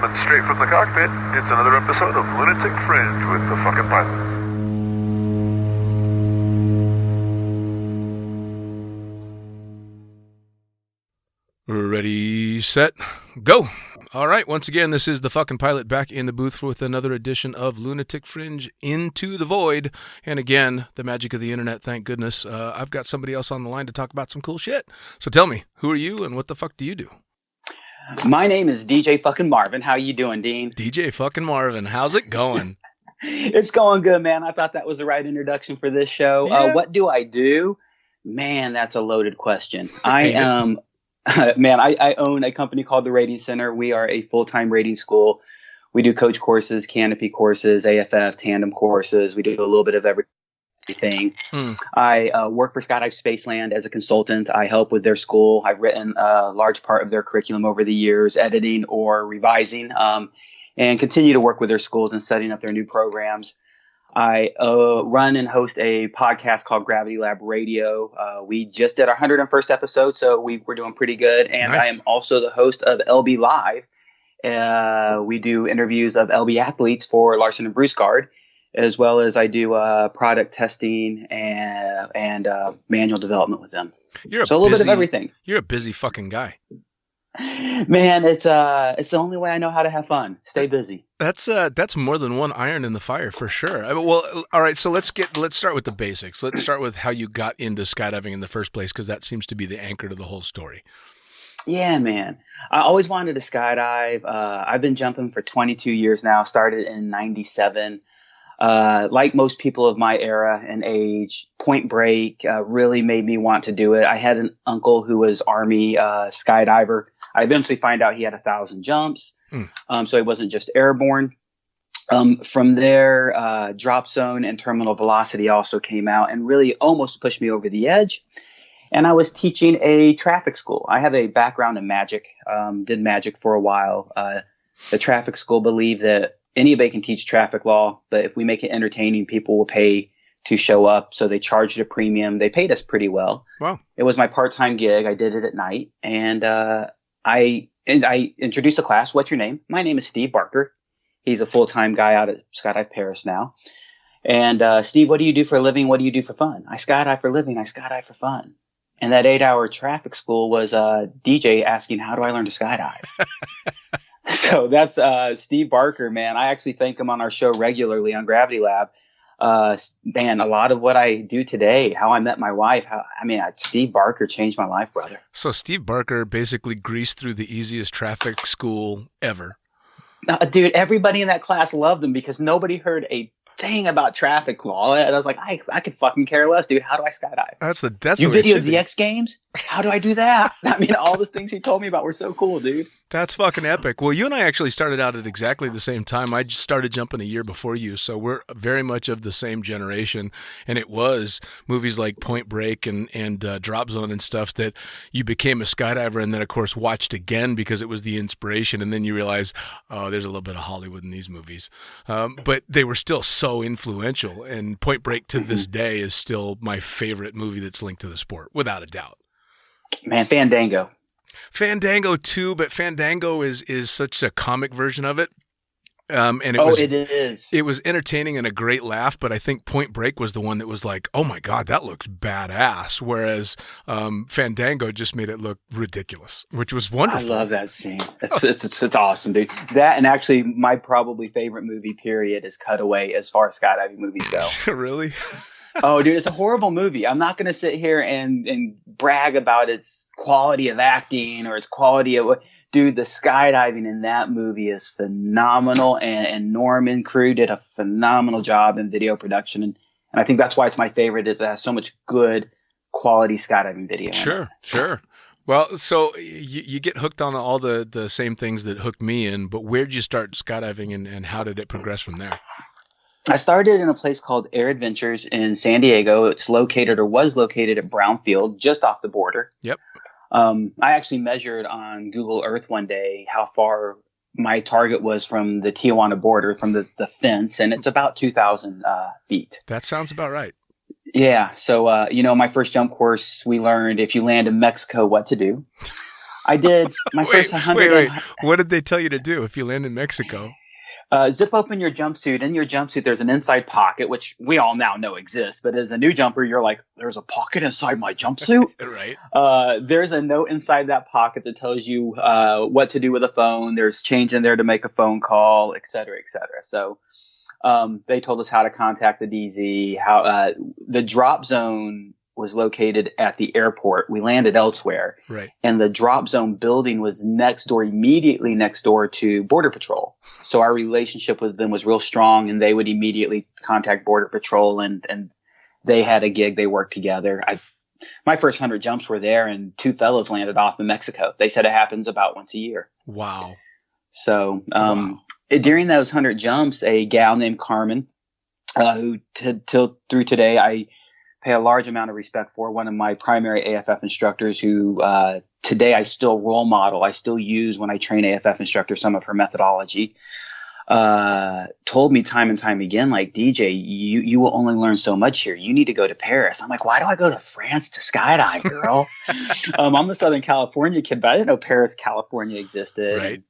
coming straight from the cockpit. It's another episode of Lunatic Fringe with the fucking pilot. Ready, set, go. All right, once again, this is the fucking pilot back in the booth with another edition of Lunatic Fringe Into the Void. And again, the magic of the internet, thank goodness. I've got somebody else on the line to talk about some cool shit. So tell me, who are you and what the fuck do you do? My name is DJ fucking Marvin. How you doing, Dean? DJ fucking Marvin, how's it going? It's going good, man. I thought that was the right introduction for this show. Yeah. What do I do? Man, that's a loaded question. I am... Man, I own a company called the Rating Center. We are a full-time rating school. We do coach courses, canopy courses, AFF, tandem courses. We do a little bit of everything. I work for Skydive Spaceland as a consultant. I help with their school. I've written a large part of their curriculum over the years, editing or revising, and continue to work with their schools and setting up their new programs. I run and host a podcast called Gravity Lab Radio. We just did our 101st episode, so we're doing pretty good. And Nice. I am also the host of LB Live. We do interviews of LB athletes for Larson and Bruce-Gard, as well as I do product testing and manual development with them. So a little bit of everything. You're a busy fucking guy. Man, it's the only way I know how to have fun. Stay busy. That's more than one iron in the fire for sure. Well, all right. So let's start with the basics. Let's start with how you got into skydiving in the first place, because that seems to be the anchor to the whole story. Yeah, man. I always wanted to skydive. I've been jumping for 22 years now. Started in '97. Like most people of my era and age, Point Break really made me want to do it. I had an uncle who was Army skydiver. I eventually find out he had 1,000 jumps, so he wasn't just airborne. From there, Drop Zone and Terminal Velocity also came out and really almost pushed me over the edge. And I was teaching a traffic school. I have a background in magic, did magic for a while. The traffic school believed that anybody can teach traffic law, but if we make it entertaining, people will pay to show up. So they charged a premium. They paid us pretty well. Wow. It was my part-time gig. I did it at night. And I introduced a class. What's your name? My name is Steve Barker. He's a full-time guy out at Skydive Paris now. And Steve, what do you do for a living? What do you do for fun? I skydive for a living. I skydive for fun. And that 8-hour traffic school was DJ asking, how do I learn to skydive? So that's Steve Barker, man. I actually thank him on our show regularly on Gravity Lab. Man, a lot of what I do today, how I met my wife, Steve Barker changed my life, brother. So Steve Barker basically greased through the easiest traffic school ever. Dude, everybody in that class loved him because nobody heard a thing about traffic law. I was like, I could fucking care less, dude. How do I skydive? That's you the way it videoed should the be. X Games? How do I do that? I mean, all the things he told me about were so cool, dude. That's fucking epic. Well, you and I actually started out at exactly the same time. I just started jumping a year before you, so we're very much of the same generation. And it was movies like Point Break and Drop Zone and stuff that you became a skydiver and then, of course, watched again because it was the inspiration. And then you realize, oh, there's a little bit of Hollywood in these movies. But they were still so influential. And Point Break to this day is still my favorite movie that's linked to the sport, without a doubt. Man, Fandango too, but Fandango is such a comic version of it. And it is. It was entertaining and a great laugh, but I think Point Break was the one that was like, oh my God, that looks badass. Whereas Fandango just made it look ridiculous, which was wonderful. I love that scene. It's awesome, dude. That and actually my probably favorite movie period is Cutaway as far as skydiving movies go. Really? Oh, dude, it's a horrible movie. I'm not going to sit here and brag about its quality of acting or its quality of what. Dude, the skydiving in that movie is phenomenal, and Norman Crew did a phenomenal job in video production, and I think that's why it's my favorite. Is it has so much good quality skydiving video. Sure. Well, so you get hooked on all the same things that hooked me in, but where did you start skydiving, and how did it progress from there? I started in a place called Air Adventures in San Diego. It's located or was located at Brownfield, just off the border. Yep. I actually measured on Google Earth one day how far my target was from the Tijuana border, from the fence, and it's about 2,000 feet. That sounds about right. Yeah. So, my first jump course, we learned if you land in Mexico, what to do. I did my first 100. Wait. What did they tell you to do if you land in Mexico? Zip open your jumpsuit. In your jumpsuit, there's an inside pocket, which we all now know exists. But as a new jumper, you're like, there's a pocket inside my jumpsuit? Right. There's a note inside that pocket that tells you what to do with a phone. There's change in there to make a phone call, et cetera, et cetera. So they told us how to contact the DZ, how the drop zone was located at the airport. We landed elsewhere. Right. And the drop zone building was immediately next door to Border Patrol. So our relationship with them was real strong, and they would immediately contact Border Patrol, and they had a gig. They worked together. My first 100 jumps were there, and 2 fellows landed off in Mexico. They said it happens about once a year. Wow. So during those 100 jumps, a gal named Carmen, who till through today I pay a large amount of respect for, one of my primary AFF instructors who today I still role model. I still use when I train AFF instructors some of her methodology. Told me time and time again, like, DJ, you will only learn so much here. You need to go to Paris. I'm like, why do I go to France to skydive, girl? I'm a Southern California kid, but I didn't know Paris, California existed. Right.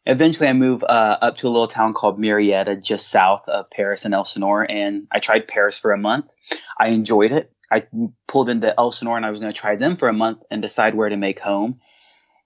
Eventually, I moved up to a little town called Murrieta, just south of Paris and Elsinore, and I tried Paris for a month. I enjoyed it. I pulled into Elsinore, and I was going to try them for a month and decide where to make home.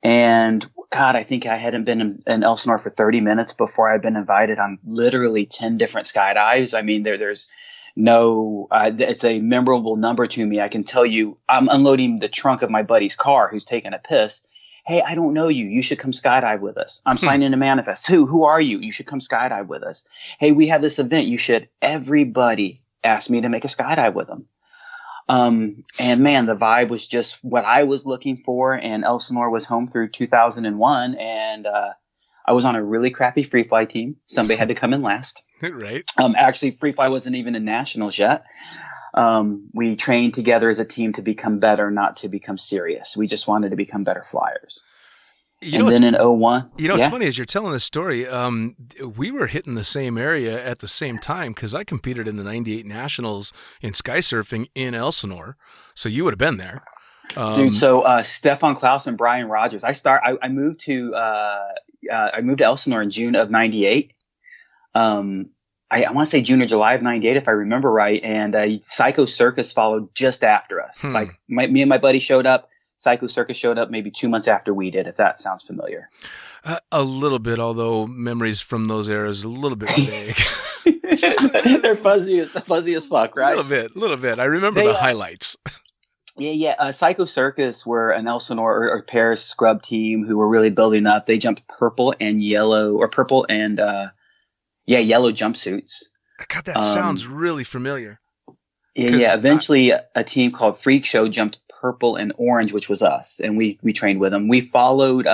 And God, I think I hadn't been in Elsinore for 30 minutes before I'd been invited on literally 10 different skydives. I mean, there's no, it's a memorable number to me. I can tell you, I'm unloading the trunk of my buddy's car who's taking a piss. Hey, I don't know you. You should come skydive with us. I'm signing a manifest. Who are you? You should come skydive with us. Hey, we have this event. You should. Everybody asked me to make a skydive with them. And man, the vibe was just what I was looking for. And Elsinore was home through 2001. And, I was on a really crappy free fly team. Somebody had to come in last. Right. Actually, free fly wasn't even in nationals yet. We trained together as a team to become better, not to become serious. We just wanted to become better flyers. And then in 01. It's funny as you're telling this story, we were hitting the same area at the same time because I competed in the 98 Nationals in sky surfing in Elsinore. So you would have been there. Dude, so Stefan Klaus and Brian Rogers. I moved to Elsinore in June of 98. I want to say June or July of 98, if I remember right. And Psycho Circus followed just after us. Like me and my buddy showed up. Psycho Circus showed up maybe 2 months after we did, if that sounds familiar. A little bit, although memories from those eras a little bit vague. They're fuzzy as fuck, right? A little bit. I remember the highlights. Yeah. Psycho Circus were an Elsinore or Paris scrub team who were really building up. They jumped purple and yellow jumpsuits. God, that sounds really familiar. Yeah. Eventually, a team called Freak Show jumped purple and orange, which was us, and we trained with them. We followed.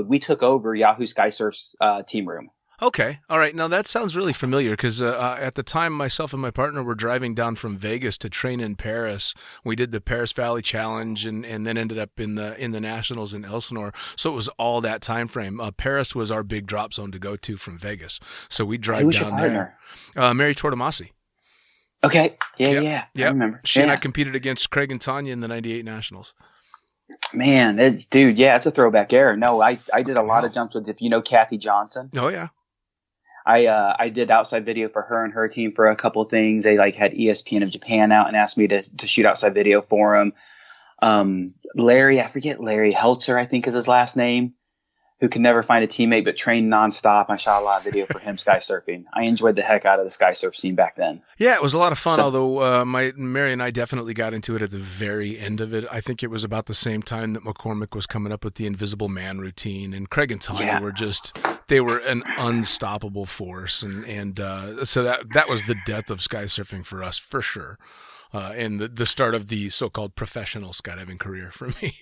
We took over Yahoo Sky Surf's team room. Okay. All right. Now that sounds really familiar because at the time, myself and my partner were driving down from Vegas to train in Paris. We did the Paris Valley Challenge and then ended up in the Nationals in Elsinore. So it was all that time frame. Paris was our big drop zone to go to from Vegas. So we drive down there. Mary Tortomasi. Okay. Yeah. I remember. She and I competed against Craig and Tanya in the 98 Nationals. Man, it's a throwback era. No, I did a lot of jumps with, if you know Kathy Johnson. Oh, yeah. I did outside video for her and her team for a couple of things. They had ESPN of Japan out and asked me to shoot outside video for them. Larry Heltzer, I think is his last name, who could never find a teammate but trained nonstop. I shot a lot of video for him sky surfing. I enjoyed the heck out of the sky surf scene back then. Yeah, it was a lot of fun, although Mary and I definitely got into it at the very end of it. I think it was about the same time that McCormick was coming up with the Invisible Man routine, and Craig and Tanya they were an unstoppable force. And so that was the death of sky surfing for us, for sure, and the start of the so-called professional skydiving career for me.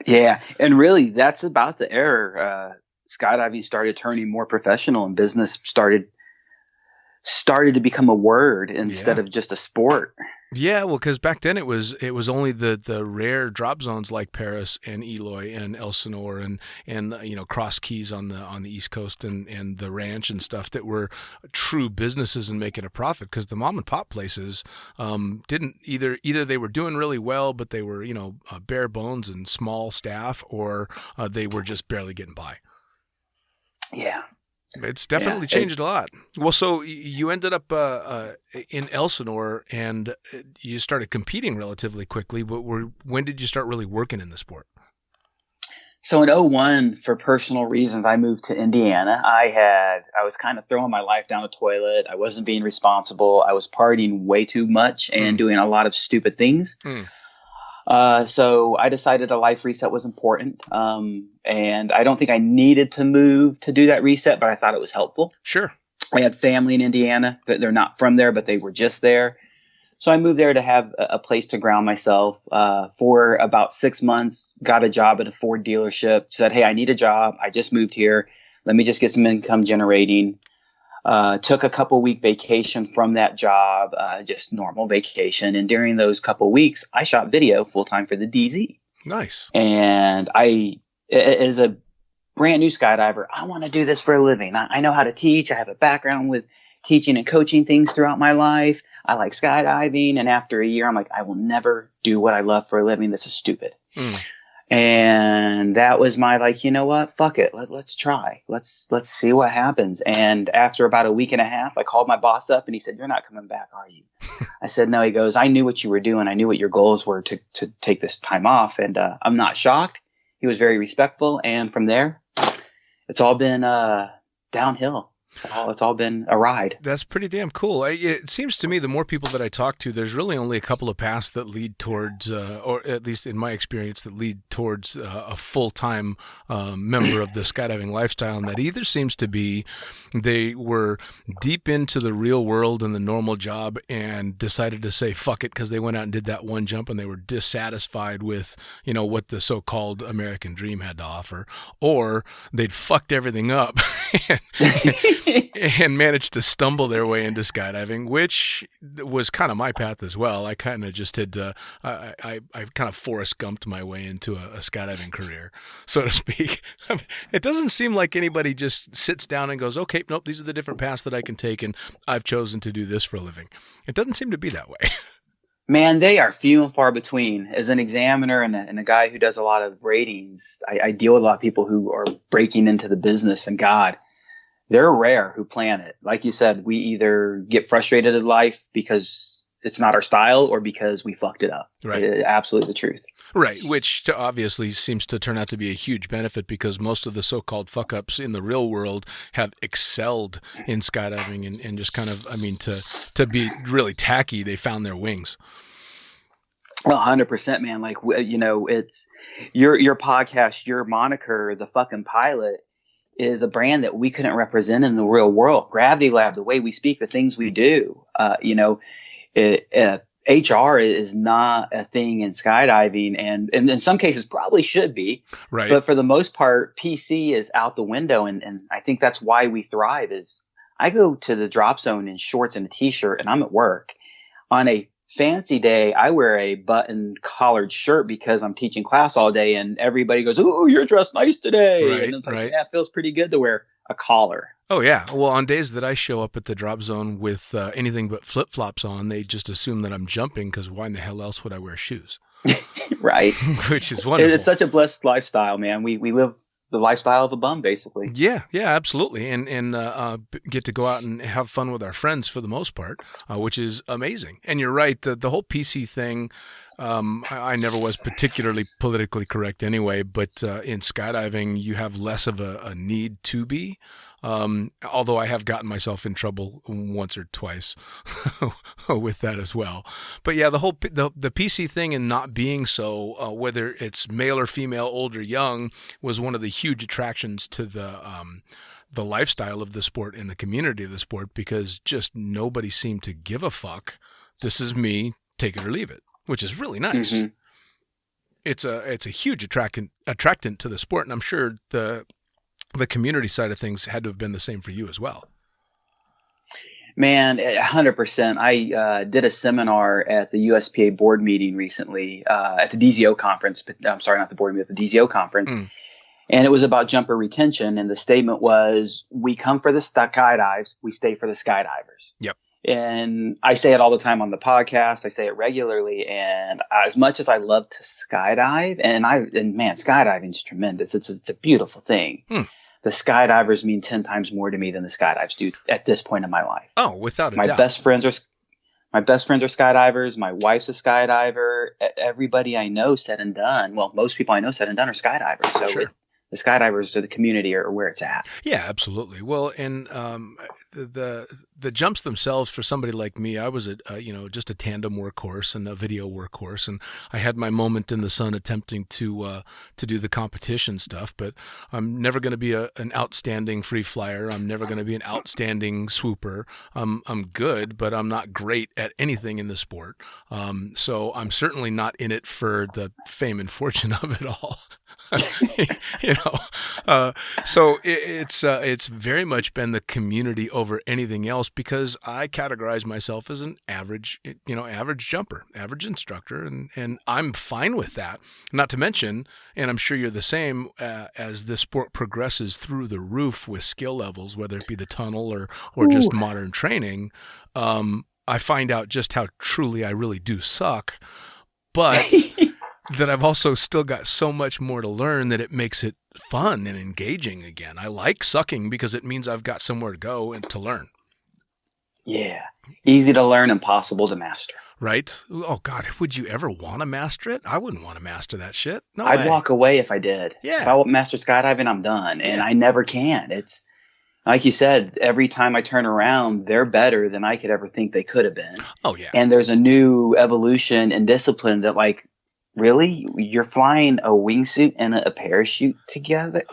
Yeah, and really, that's about the era. Skydiving started turning more professional, and business started started to become a word instead of just a sport. Yeah, well, because back then it was only the rare drop zones like Paris and Eloy and Elsinore and Cross Keys on the East Coast and the ranch and stuff that were true businesses and making a profit, because the mom and pop places didn't either they were doing really well but they were bare bones and small staff, or they were just barely getting by. Yeah. It's definitely changed a lot. Well, so you ended up in Elsinore, and you started competing relatively quickly. But when did you start really working in the sport? So in 2001, for personal reasons, I moved to Indiana. I was kind of throwing my life down the toilet. I wasn't being responsible. I was partying way too much and doing a lot of stupid things. So I decided a life reset was important. And I don't think I needed to move to do that reset, but I thought it was helpful. Sure. I had family in Indiana. They're not from there, but they were just there. So I moved there to have a place to ground myself. For about 6 months, got a job at a Ford dealership, said, hey, I need a job. I just moved here. Let me just get some income generating. Took a couple week vacation from that job, just normal vacation. And during those couple weeks, I shot video full time for the DZ. Nice. And as a brand new skydiver, I want to do this for a living. I know how to teach. I have a background with teaching and coaching things throughout my life. I like skydiving. And after a year, I'm like, I will never do what I love for a living. This is stupid. And that was my like, you know what? Fuck it. Let's try. Let's see what happens. And after about a week and a half, I called my boss up and he said, you're not coming back, are you? I said, no. He goes, I knew what you were doing. I knew what your goals were to take this time off. And I'm not shocked. He was very respectful. And from there, it's all been downhill. It's all been a ride. That's pretty damn cool. It seems to me the more people that I talk to, there's really only a couple of paths that lead towards, or at least in my experience, that lead towards a full-time member of the skydiving lifestyle. And that either seems to be they were deep into the real world and the normal job and decided to say fuck it because they went out and did that one jump and they were dissatisfied with, what the so-called American dream had to offer, or they'd fucked everything up and managed to stumble their way into skydiving, which was kind of my path as well. I kind of just had I kind of Forrest Gumped my way into a skydiving career, so to speak. It doesn't seem like anybody just sits down and goes, okay, nope, these are the different paths that I can take, and I've chosen to do this for a living. It doesn't seem to be that way. Man, they are few and far between. As an examiner and a guy who does a lot of ratings, I deal with a lot of people who are breaking into the business, and God, they're rare who plan it. Like you said, we either get frustrated in life because it's not our style or because we fucked it up. Right. Absolutely the truth. Right, which obviously seems to turn out to be a huge benefit because most of the so-called fuck-ups in the real world have excelled in skydiving and just kind of, to be really tacky, they found their wings. 100%, man. Like, it's your podcast, your moniker, the fucking pilot, is a brand that we couldn't represent in the real world. Gravity Lab, the way we speak, the things we do, HR is not a thing in skydiving, and in some cases probably should be. Right. But for the most part, PC is out the window, and I think that's why we thrive. Is I go to the drop zone in shorts and a t-shirt, and I'm at work. On a fancy day, I wear a button collared shirt because I'm teaching class all day, and everybody goes, "Oh, you're dressed nice today." Right, and it's like, right. yeah, it feels pretty good to wear a collar. Oh, yeah. Well, on days that I show up at the drop zone with anything but flip-flops on, they just assume that I'm jumping because why in the hell else would I wear shoes? Right. Which is wonderful. It's such a blessed lifestyle, man. We live the lifestyle of a bum, basically. Yeah, absolutely. And get to go out and have fun with our friends for the most part, which is amazing. And you're right. The whole PC thing, I never was particularly politically correct anyway, but in skydiving, you have less of a need to be. Although I have gotten myself in trouble once or twice with that as well. But yeah, the whole the PC thing and not being so, whether it's male or female, old or young, was one of the huge attractions to the lifestyle of the sport and the community of the sport, because just nobody seemed to give a fuck. This is me, take it or leave it, which is really nice. Mm-hmm. It's a huge attractant to the sport, and I'm sure the community side of things had to have been the same for you as well. Man, 100%. I did a seminar at the USPA board meeting recently at the DZO conference. I'm sorry, not the board meeting, at the DZO conference. Mm. And it was about jumper retention. And the statement was, we come for the skydives, we stay for the skydivers. Yep. And I say it all the time on the podcast. I say it regularly. And as much as I love to skydive, and man, skydiving is tremendous. It's a beautiful thing. The skydivers mean 10 times more to me than the skydives do at this point in my life. Oh, without a My doubt. best friends are skydivers. My wife's a skydiver. Everybody I know said and done. Well, most people I know said and done are skydivers. So Sure. the skydivers or the community are where it's at. Yeah, absolutely. Well, and the jumps themselves for somebody like me, I was just a tandem workhorse and a video workhorse, and I had my moment in the sun attempting to do the competition stuff. But I'm never going to be an outstanding free flyer. I'm never going to be an outstanding swooper. I'm good, but I'm not great at anything in the sport. So I'm certainly not in it for the fame and fortune of it all. So it's very much been the community over anything else, because I categorize myself as an average jumper, average instructor, and I'm fine with that. Not to mention, and I'm sure you're the same, as the sport progresses through the roof with skill levels, whether it be the tunnel or just modern training, I find out just how truly I really do suck, but that I've also still got so much more to learn that it makes it fun and engaging again. I like sucking because it means I've got somewhere to go and to learn. Yeah. Easy to learn, impossible to master. Right? Oh, God, would you ever want to master it? I wouldn't want to master that shit. No I'd way. walk away if I did. Yeah. If I master skydiving, I'm done. And I never can. It's like you said, every time I turn around, they're better than I could ever think they could have been. Oh, yeah. And there's a new evolution and discipline that, like, really? You're flying a wingsuit and a parachute together?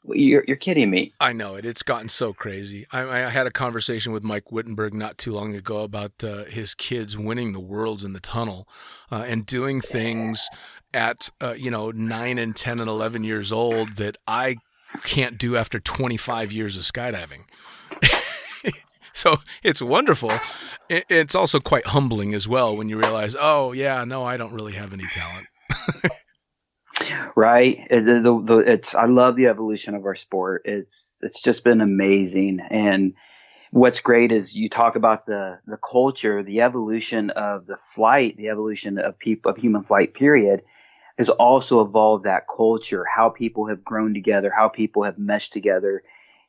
You're kidding me. I know it. It's gotten so crazy. I had a conversation with Mike Wittenberg not too long ago about his kids winning the worlds in the tunnel and doing things at 9 and 10 and 11 years old that I can't do after 25 years of skydiving. So it's wonderful. It's also quite humbling as well when you realize, oh, yeah, no, I don't really have any talent. Right. I love the evolution of our sport. It's just been amazing. And what's great is you talk about the culture, the evolution of the flight, the evolution of human flight, period, has also evolved that culture, how people have grown together, how people have meshed together.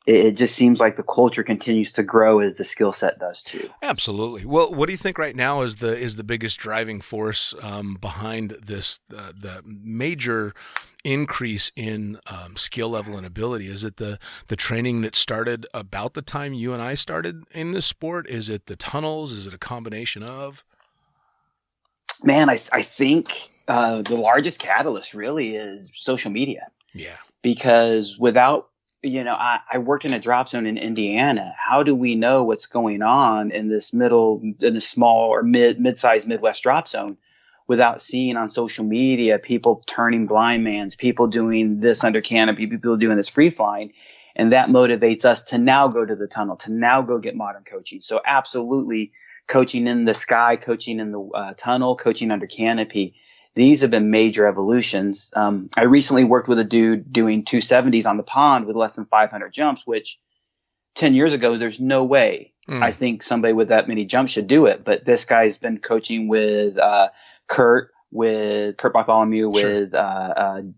It just seems like the culture continues to grow as the skill set does too. Absolutely. Well, what do you think right now is the biggest driving force behind this the major increase in skill level and ability? Is it the training that started about the time you and I started in this sport? Is it the tunnels? Is it a combination of? Man, I think the largest catalyst really is social media. Yeah. Because without I worked in a drop zone in Indiana. How do we know what's going on in this small or mid-sized Midwest drop zone without seeing on social media people turning blind mans, people doing this under canopy, people doing this free flying? And that motivates us to now go to the tunnel, to now go get modern coaching. So absolutely, coaching in the sky, coaching in the tunnel, coaching under canopy. These have been major evolutions. I recently worked with a dude doing 270s on the pond with less than 500 jumps, which 10 years ago, there's no way. I think somebody with that many jumps should do it. But this guy's been coaching with Kurt Bartholomew, with Greg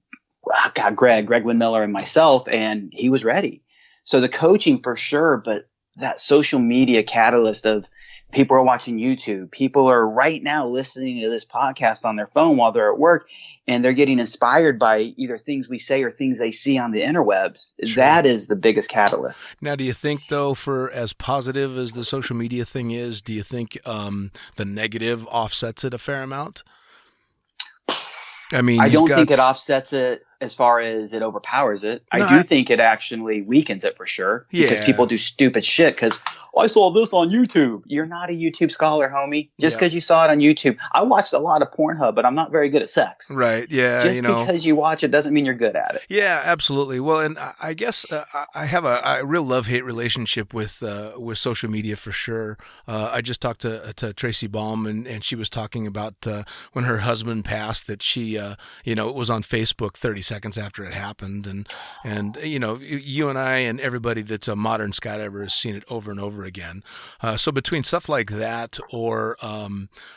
Windmiller, and myself, and he was ready. So the coaching for sure, but that social media catalyst of people are watching YouTube. People are right now listening to this podcast on their phone while they're at work, and they're getting inspired by either things we say or things they see on the interwebs. Sure. That is the biggest catalyst. Now, do you think, though, for as positive as the social media thing is, do you think the negative offsets it a fair amount? I mean, I don't think it offsets it as far as it overpowers it. No, I do think it actually weakens it for sure. Because Yeah. people do stupid shit because, I saw this on YouTube. You're not a YouTube scholar, homie. Just Yeah. because you saw it on YouTube. I watched a lot of Pornhub, but I'm not very good at sex. Right. Yeah. Just because you watch it doesn't mean you're good at it. Yeah, absolutely. Well, and I guess I have a real love-hate relationship with social media for sure. I just talked to Tracy Baum, and she was talking about when her husband passed, that she, it was on Facebook 30 seconds after it happened, and you and I and everybody that's a modern skydiver has seen it over and over again. So between stuff like that or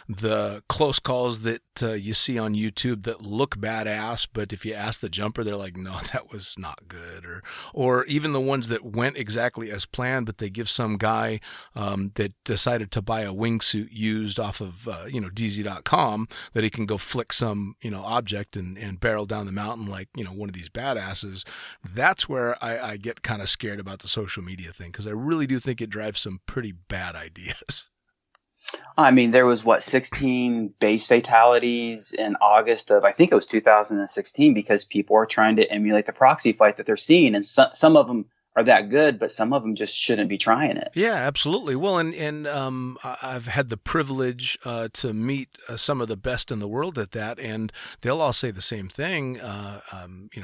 the close calls that you see on YouTube that look badass, but if you ask the jumper, they're like, no, that was not good. Or even the ones that went exactly as planned, but they give some guy that decided to buy a wingsuit used off of DZ.com that he can go flick some object and barrel down the mountain like one of these badasses. That's where I get kind of scared about the social media thing, because I really do think it drives some pretty bad ideas. I mean, there was 16 base fatalities in August of, I think it was 2016, because people are trying to emulate the proxy flight that they're seeing. And some of them are that good, but some of them just shouldn't be trying it. Yeah, absolutely. Well, and I've had the privilege to meet some of the best in the world at that, and they'll all say the same thing.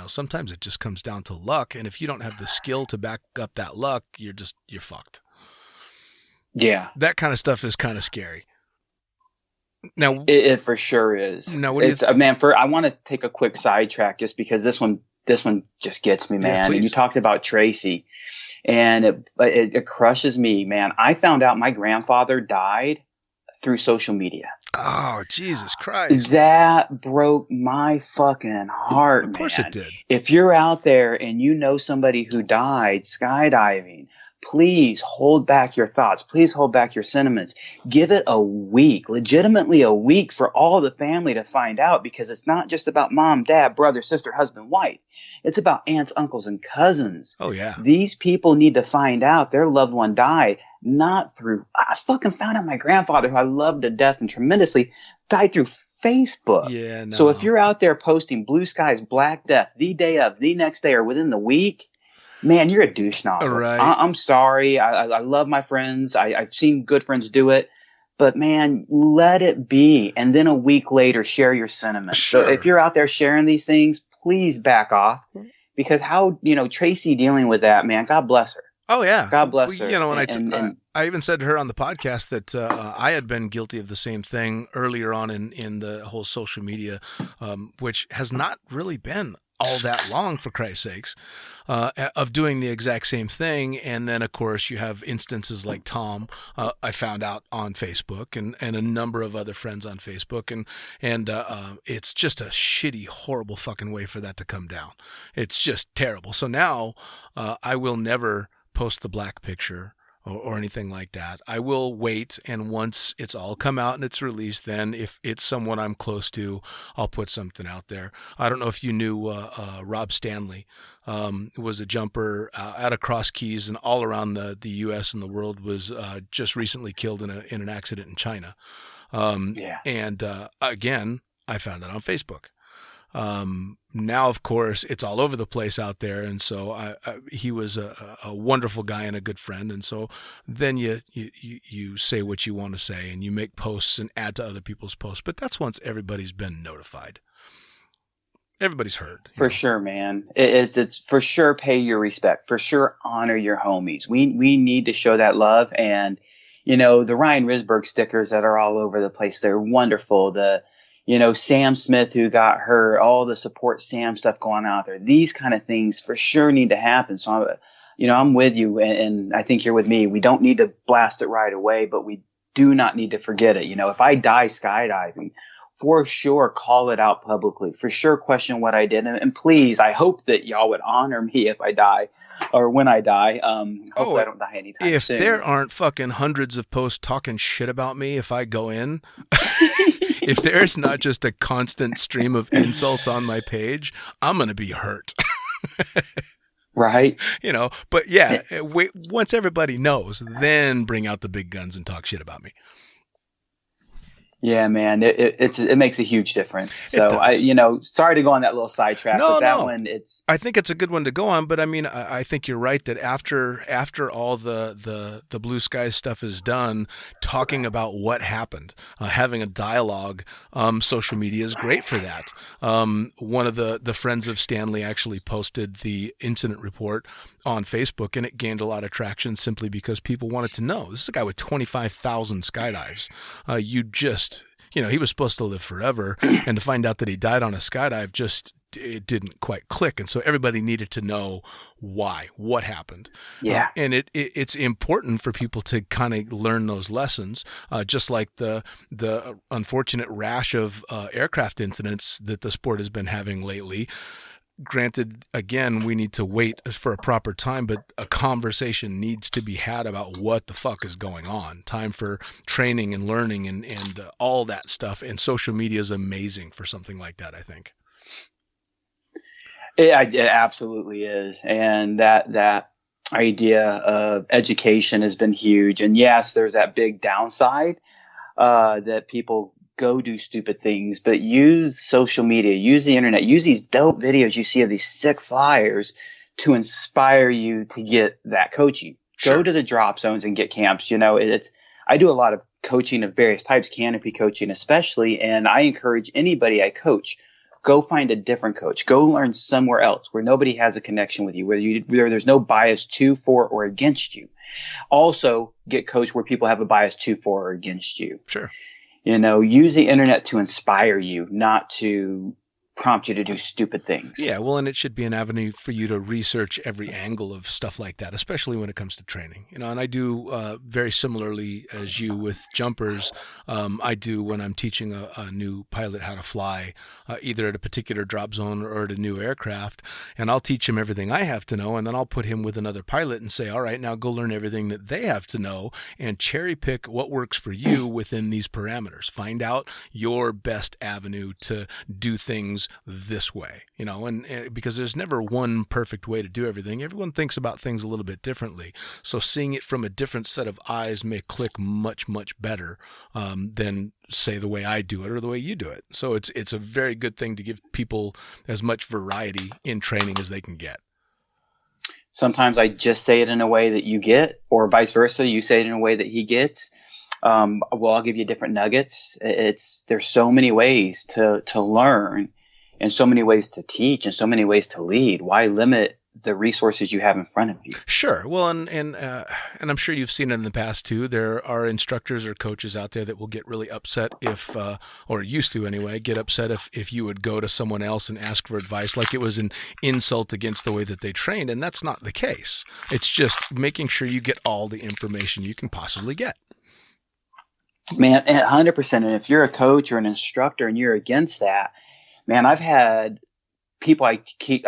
Sometimes it just comes down to luck, and if you don't have the skill to back up that luck, you're fucked. Yeah, that kind of stuff is kind of scary. Now, it for sure is. Now, I want to take a quick sidetrack just because this one just gets me, man. Yeah, and you talked about Tracy, and it crushes me, man. I found out my grandfather died through social media. Oh, Jesus Christ. That broke my fucking heart, man. Of course it did. If you're out there and you know somebody who died skydiving, please hold back your thoughts. Please hold back your sentiments. Give it a week, legitimately a week, for all the family to find out, because it's not just about mom, dad, brother, sister, husband, wife. It's about aunts, uncles, and cousins. Oh, yeah. These people need to find out their loved one died, not through... I fucking found out my grandfather, who I loved to death and tremendously, died through Facebook. Yeah, no. So if you're out there posting blue skies, black death, the day of, the next day, or within the week... Man, you're a douche nozzle. Right. I'm sorry. I love my friends. I've seen good friends do it. But, man, let it be. And then a week later, share your sentiments. Sure. So if you're out there sharing these things, please back off. Because Tracy dealing with that, man, God bless her. Oh, yeah. God bless her. And I even said to her on the podcast that I had been guilty of the same thing earlier on in the whole social media, which has not really been all that long, for Christ's sakes, of doing the exact same thing. And then, of course, you have instances like Tom, I found out on Facebook, and a number of other friends on Facebook. And it's just a shitty, horrible fucking way for that to come down. It's just terrible. So now I will never post the black picture or anything like that. I will wait, and once it's all come out and it's released, then if it's someone I'm close to, I'll put something out there. I don't know if you knew Rob Stanley was a jumper out of Cross Keys and all around the U.S. and the world, was just recently killed in an accident in China. And again, I found it on Facebook. Now, of course, it's all over the place out there, and so he was a wonderful guy and a good friend, and so then you say what you want to say, and you make posts and add to other people's posts, but that's once everybody's been notified. Everybody's heard. For sure, man. It's for sure, pay your respect. For sure, honor your homies. We need to show that love, and the Ryan Risberg stickers that are all over the place, they're wonderful. Sam Smith, who got hurt, all the support Sam stuff going out there. These kind of things for sure need to happen. So, I'm with you, and I think you're with me. We don't need to blast it right away, but we do not need to forget it. If I die skydiving, for sure, call it out publicly. For sure, question what I did. And please, I hope that y'all would honor me if I die, or when I die. Hope I don't die anytime soon. If there aren't fucking hundreds of posts talking shit about me if I go in... If there's not just a constant stream of insults on my page, I'm going to be hurt. Right. But yeah, wait, once everybody knows, then bring out the big guns and talk shit about me. Yeah, man, it makes a huge difference. It So does. sorry to go on that little sidetrack, No, but that no. one, it's I think it's a good one to go on, but I mean, I think you're right that after all the blue skies stuff is done, talking about what happened, having a dialogue, social media is great for that. One of the friends of Stanley actually posted the incident report on Facebook, and it gained a lot of traction simply because people wanted to know. This is a guy with 25,000 skydives. He was supposed to live forever, and to find out that he died on a skydive just it didn't quite click, and so everybody needed to know what happened. yeah. And it's important for people to kind of learn those lessons, just like the unfortunate rash of aircraft incidents that the sport has been having lately. Granted, again, we need to wait for a proper time, but a conversation needs to be had about what the fuck is going on. Time for training and learning and all that stuff. And social media is amazing for something like that, I think. It absolutely is, and that idea of education has been huge. And yes, there's that big downside that people go do stupid things, but use social media, use the internet, use these dope videos you see of these sick flyers to inspire you to get that coaching. Sure. Go to the drop zones and get camps. I do a lot of coaching of various types, canopy coaching especially, and I encourage anybody I coach, go find a different coach. Go learn somewhere else where nobody has a connection with you, where there's no bias to, for, or against you. Also, get coached where people have a bias to, for, or against you. Sure. Use the internet to inspire you, not to prompt you to do stupid things. Yeah, well, and it should be an avenue for you to research every angle of stuff like that, especially when it comes to training. And I do very similarly as you with jumpers. I do when I'm teaching a new pilot how to fly, either at a particular drop zone or at a new aircraft, and I'll teach him everything I have to know, and then I'll put him with another pilot and say, all right, now go learn everything that they have to know and cherry pick what works for you within these parameters. Find out your best avenue to do things this way, and because there's never one perfect way to do everything. Everyone thinks about things a little bit differently. So seeing it from a different set of eyes may click much, much better than, say, the way I do it or the way you do it. So it's a very good thing to give people as much variety in training as they can get. Sometimes I just say it in a way that you get, or vice versa. You say it in a way that he gets. I'll give you different nuggets. There's so many ways to learn, and so many ways to teach, and so many ways to lead. Why limit the resources you have in front of you? Sure. Well, and I'm sure you've seen it in the past too. There are instructors or coaches out there that will get really upset if, or used to anyway, get upset if you would go to someone else and ask for advice, like it was an insult against the way that they trained. And that's not the case. It's just making sure you get all the information you can possibly get. Man, 100%. And if you're a coach or an instructor and you're against that, man, I've had people I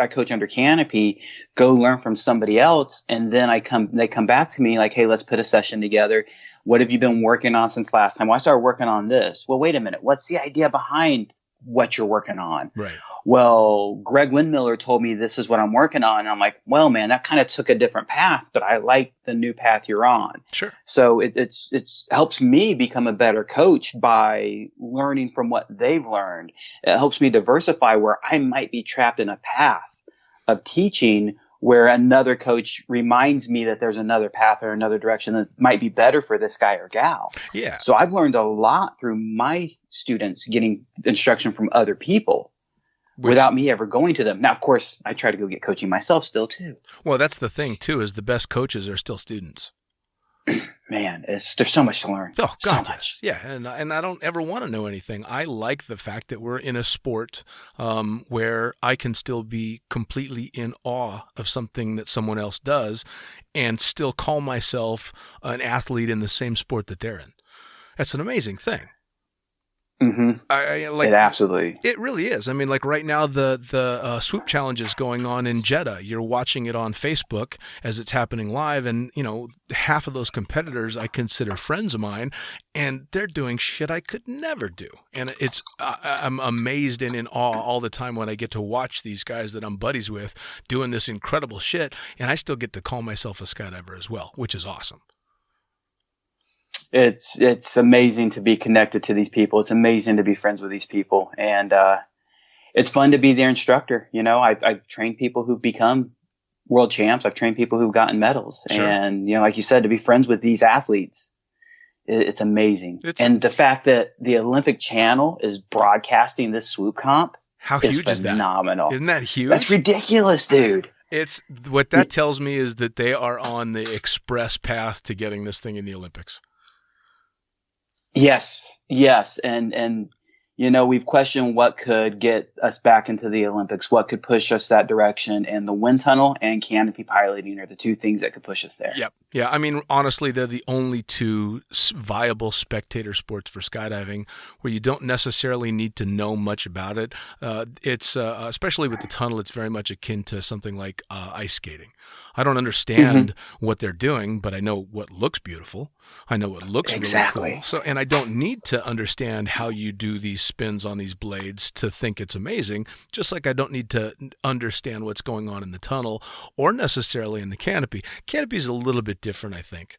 coach under Canopy go learn from somebody else, and then they come back to me like, hey, let's put a session together. What have you been working on since last time? Well, I started working on this. Well, wait a minute. What's the idea behind what you're working on? Right. Well, Greg Windmiller told me this is what I'm working on. And I'm like, well, man, that kind of took a different path, but I like the new path you're on. Sure. So it's helps me become a better coach by learning from what they've learned. It helps me diversify where I might be trapped in a path of teaching where another coach reminds me that there's another path or another direction that might be better for this guy or gal. Yeah. So I've learned a lot through my students getting instruction from other people without me ever going to them. Now, of course, I try to go get coaching myself still too. Well, that's the thing too, is the best coaches are still students. Man, there's so much to learn. Oh, God, so much. Yeah, and I don't ever want to know anything. I like the fact that we're in a sport where I can still be completely in awe of something that someone else does and still call myself an athlete in the same sport that they're in. That's an amazing thing. Mm-hmm. It absolutely. It really is. I mean, like right now, the swoop challenge is going on in Jeddah. You're watching it on Facebook as it's happening live, and half of those competitors I consider friends of mine, and they're doing shit I could never do. And I'm amazed and in awe all the time when I get to watch these guys that I'm buddies with doing this incredible shit, and I still get to call myself a skydiver as well, which is awesome. It's amazing to be connected to these people. It's amazing to be friends with these people, and it's fun to be their instructor. I've trained people who've become world champs. I've trained people who've gotten medals, Sure. and like you said, to be friends with these athletes, it's amazing. And the fact that the Olympic Channel is broadcasting this swoop comp, how huge is that? Phenomenal. Isn't that huge? That's ridiculous, dude. It's what that tells me is that they are on the express path to getting this thing in the Olympics. Yes, and we've questioned what could get us back into the Olympics, what could push us that direction, and the wind tunnel and canopy piloting are the two things that could push us there. Yep. Yeah, I mean, honestly, they're the only two viable spectator sports for skydiving where you don't necessarily need to know much about it. It's especially with the tunnel, it's very much akin to something like ice skating. I don't understand what they're doing, but I know what looks beautiful. I know what looks exactly really cool. So, and I don't need to understand how you do these spins on these blades to think it's amazing. Just like I don't need to understand what's going on in the tunnel or necessarily in the canopy. Canopy is a little bit different, I think.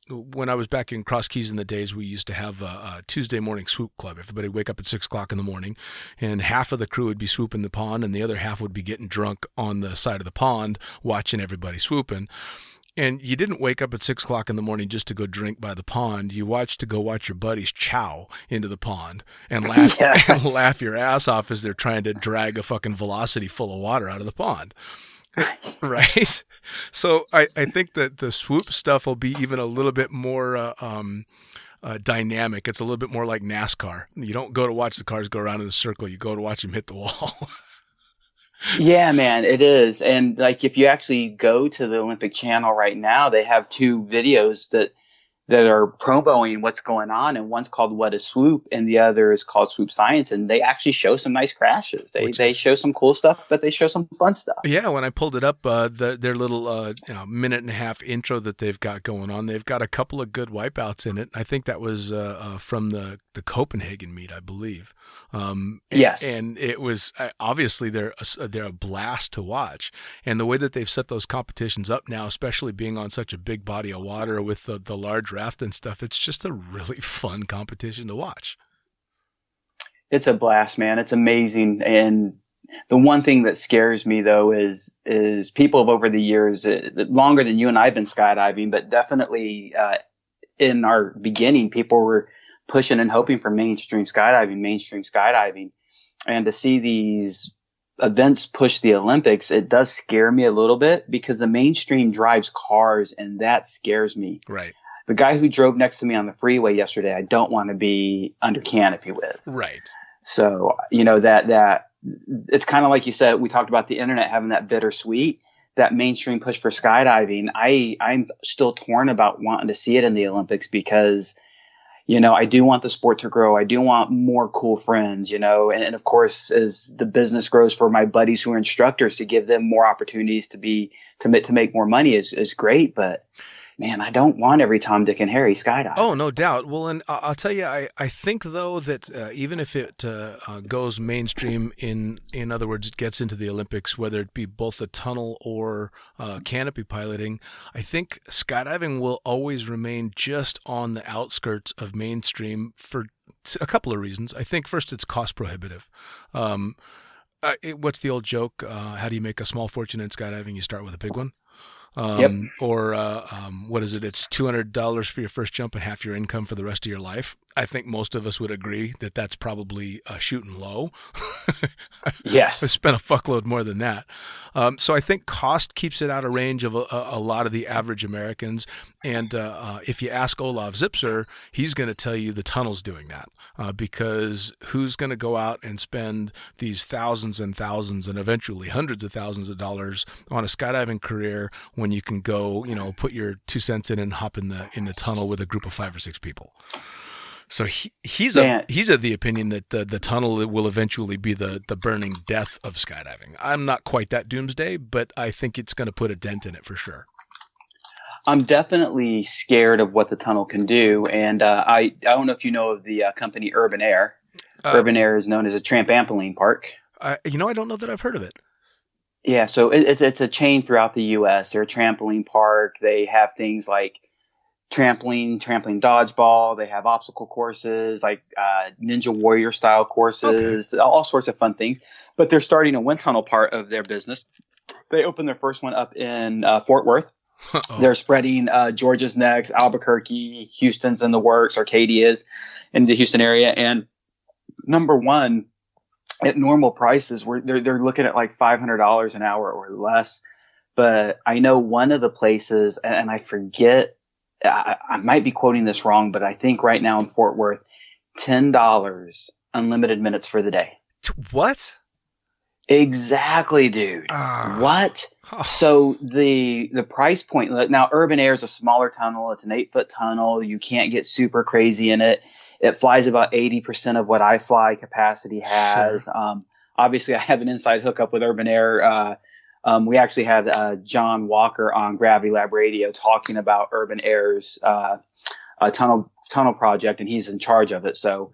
When I was back in Cross Keys in the days, we used to have a Tuesday morning swoop club. Everybody would wake up at 6 o'clock in the morning, and half of the crew would be swooping the pond, and the other half would be getting drunk on the side of the pond watching everybody swooping. And you didn't wake up at 6 o'clock in the morning just to go drink by the pond. You watched to go watch your buddies chow into the pond and laugh and laugh your ass off as they're trying to drag a fucking Velocity full of water out of the pond. Right? So I think that the swoop stuff will be even a little bit more dynamic. It's a little bit more like NASCAR. You don't go to watch the cars go around in a circle. You go to watch them hit the wall. Yeah, man, it is. And like, if you actually go to the Olympic Channel right now, they have two videos that are promoting what's going on, and one's called What is Swoop and the other is called Swoop Science, and they actually show some nice crashes. They show some cool stuff, but they show some fun stuff. Yeah, when I pulled it up, their little minute and a half intro that they've got going on, they've got a couple of good wipeouts in it. I think that was from the Copenhagen meet, I believe. Yes, and it was obviously they're a blast to watch, and the way that they've set those competitions up now, especially being on such a big body of water with the large raft and stuff, it's just a really fun competition to watch. It's a blast, man. It's amazing. And the one thing that scares me though is people have over the years, longer than you and I have been skydiving, but definitely in our beginning, people were pushing and hoping for mainstream skydiving. And to see these events push the Olympics, it does scare me a little bit because the mainstream drives cars, and that scares me. Right. The guy who drove next to me on the freeway yesterday, I don't want to be under canopy with. Right. So, that it's kind of like you said, we talked about the internet having that bittersweet, that mainstream push for skydiving. I'm still torn about wanting to see it in the Olympics because I do want the sport to grow. I do want more cool friends, and of course, as the business grows for my buddies who are instructors, to give them more opportunities to make more money is great. But man, I don't want every Tom, Dick, and Harry skydive. Oh, no doubt. Well, and I'll tell you, I think though that even if it goes mainstream, in other words, it gets into the Olympics, whether it be both the tunnel or canopy piloting, I think skydiving will always remain just on the outskirts of mainstream for a couple of reasons. I think first, it's cost prohibitive. What's the old joke? How do you make a small fortune in skydiving? You start with a big one. Yep. Or what is it? It's $200 for your first jump and half your income for the rest of your life. I think most of us would agree that that's probably shooting low. Yes. I spent a fuckload more than that. So I think cost keeps it out of range of a lot of the average Americans. And if you ask Olav Zipser, he's going to tell you the tunnel's doing that. Because who's going to go out and spend these thousands and thousands and eventually hundreds of thousands of dollars on a skydiving career when you can go, put your 2 cents in and hop in the tunnel with a group of 5 or 6 people. So he's of the opinion that the tunnel will eventually be the burning death of skydiving. I'm not quite that doomsday, but I think it's going to put a dent in it for sure. I'm definitely scared of what the tunnel can do, and I don't know if you know of the company Urban Air. Urban Air is known as a trampoline park. I don't know that I've heard of it. Yeah, so it's a chain throughout the U.S. They're a trampoline park. They have things like trampoline dodgeball. They have obstacle courses, like Ninja Warrior style courses, all sorts of fun things. But they're starting a wind tunnel part of their business. They opened their first one up in Fort Worth. They're spreading Georgia's next, Albuquerque, Houston's in the works, Arcadia's in the Houston area. And number one, at normal prices, they're looking at like $500 an hour or less. But I know one of the places, and I forget, I might be quoting this wrong, but I think right now in Fort Worth, $10 unlimited minutes for the day. What? Exactly, dude. What? So the price point now, Urban Air is a smaller tunnel. It's an 8-foot tunnel. You can't get super crazy in it. It flies about 80% of what I fly capacity has. Sure. Obviously, I have an inside hookup with Urban Air. We actually had John Walker on Gravity Lab Radio talking about Urban Air's tunnel project, and he's in charge of it. So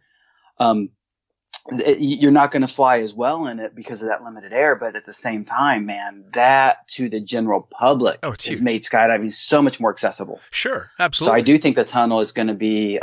you're not going to fly as well in it because of that limited air, but at the same time, man, that to the general public has made skydiving so much more accessible. Sure, absolutely. So I do think the tunnel is going to be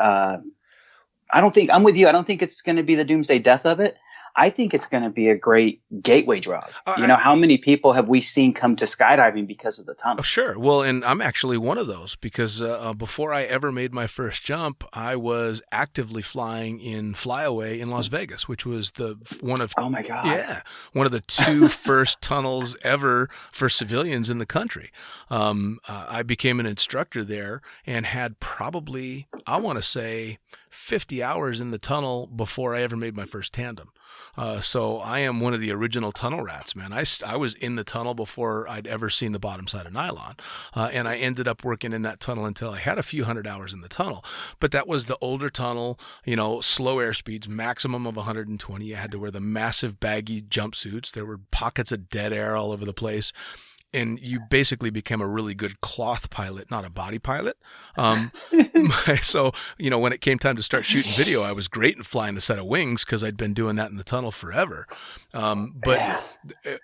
I'm with you. I don't think it's going to be the doomsday death of it. I think it's going to be a great gateway drug. How many people have we seen come to skydiving because of the tunnel? Oh, sure. Well, and I'm actually one of those because before I ever made my first jump, I was actively flying in Flyaway in Las Vegas, which was oh my God. Yeah, one of the two first tunnels ever for civilians in the country. I became an instructor there and had probably, I want to say, 50 hours in the tunnel before I ever made my first tandem. So I am one of the original tunnel rats, man. I was in the tunnel before I'd ever seen the bottom side of nylon. And I ended up working in that tunnel until I had a few hundred hours in the tunnel. But that was the older tunnel, slow airspeeds, maximum of 120. You had to wear the massive baggy jumpsuits. There were pockets of dead air all over the place. And you basically became a really good cloth pilot, not a body pilot. So, when it came time to start shooting video, I was great in flying a set of wings because I'd been doing that in the tunnel forever. And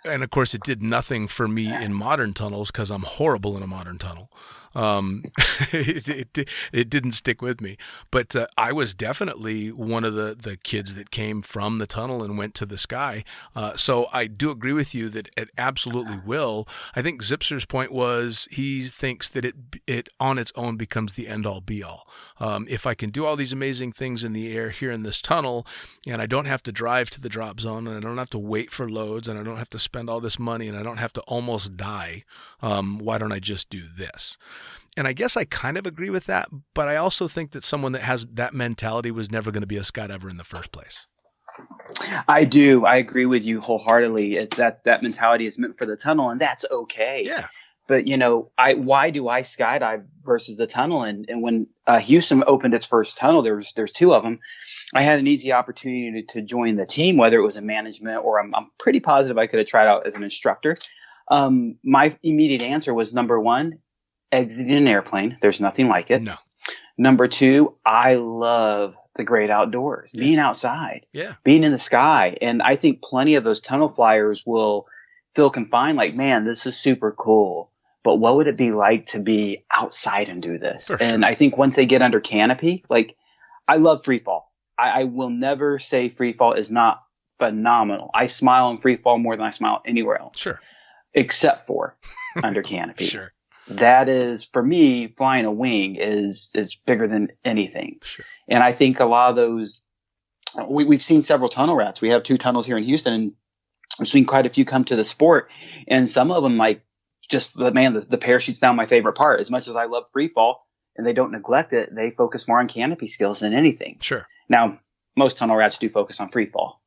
of course, it did nothing for me in modern tunnels because I'm horrible in a modern tunnel. It didn't stick with me, but I was definitely one of the kids that came from the tunnel and went to the sky. So I do agree with you that it absolutely will. I think Zipser's point was he thinks that it on its own becomes the end all be all. If I can do all these amazing things in the air here in this tunnel, and I don't have to drive to the drop zone, and I don't have to wait for loads, and I don't have to spend all this money, and I don't have to almost die, why don't I just do this? And I guess I kind of agree with that, but I also think that someone that has that mentality was never going to be a skydiver in the first place. I do. I agree with you wholeheartedly. It's that mentality is meant for the tunnel, and that's okay. Yeah. But, why do I skydive versus the tunnel? And when Houston opened its first tunnel, there's two of them. I had an easy opportunity to join the team, whether it was in management or I'm pretty positive I could have tried out as an instructor. My immediate answer was, number one, exiting an airplane. There's nothing like it. No. Number two, I love the great outdoors, being outside, being in the sky. And I think plenty of those tunnel flyers will feel confined, like, man, this is super cool. But what would it be like to be outside and do this? And I think once they get under canopy, like, I love free fall. I will never say free fall is not phenomenal. I smile in free fall more than I smile anywhere else. Sure. Except for under canopy. Sure. That is, for me, flying a wing is bigger than anything. Sure. And I think a lot of those, we've seen several tunnel rats. We have 2 tunnels here in Houston, and we've seen quite a few come to the sport. And some of them, like, just, man, the parachute's now my favorite part. As much as I love free fall and they don't neglect it, they focus more on canopy skills than anything. Sure. Now, most tunnel rats do focus on free fall.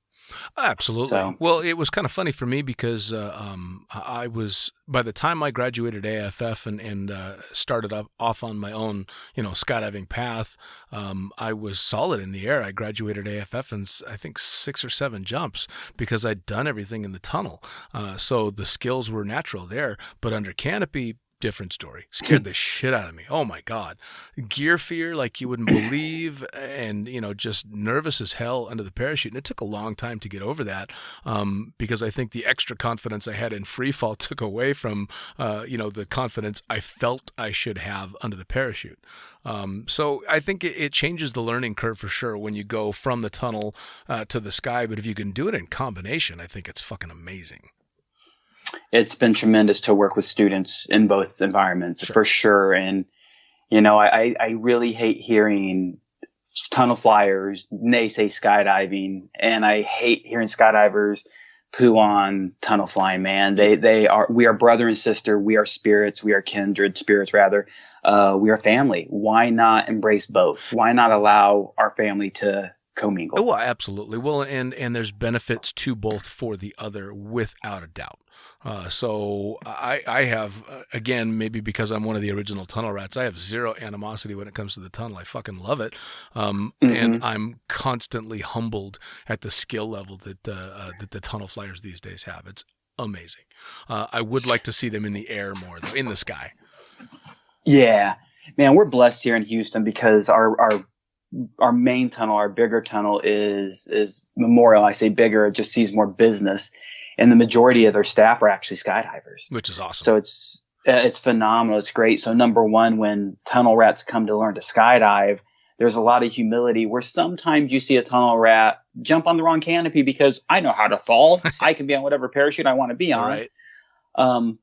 Absolutely. So. Well, it was kind of funny for me because I was, by the time I graduated AFF and started off on my own, skydiving path, I was solid in the air. I graduated AFF in, I think, 6 or 7 jumps because I'd done everything in the tunnel. So the skills were natural there. But under canopy, different story. Scared the shit out of me. Oh my God. Gear fear like you wouldn't believe, and, just nervous as hell under the parachute. And it took a long time to get over that, because I think the extra confidence I had in free fall took away from, the confidence I felt I should have under the parachute. So I think it changes the learning curve for sure when you go from the tunnel to the sky. But if you can do it in combination, I think it's fucking amazing. It's been tremendous to work with students in both environments, for sure. And, I really hate hearing tunnel flyers naysay skydiving, and I hate hearing skydivers poo on tunnel flying, man. We are brother and sister. We are spirits. We are kindred spirits, rather. We are family. Why not embrace both? Why not allow our family to commingle? Well, absolutely. Well, and there's benefits to both for the other, without a doubt. So I have, again, maybe because I'm one of the original tunnel rats, I have zero animosity when it comes to the tunnel. I fucking love it. And I'm constantly humbled at the skill level that the tunnel flyers these days have. It's amazing. I would like to see them in the air more, though, in the sky. Yeah, man, we're blessed here in Houston because our main tunnel, our bigger tunnel is Memorial. I say bigger, it just sees more business. And the majority of their staff are actually skydivers. Which is awesome. So it's phenomenal. It's great. So number one, when tunnel rats come to learn to skydive, there's a lot of humility where sometimes you see a tunnel rat jump on the wrong canopy because I know how to fall. I can be on whatever parachute I want to be on. Right.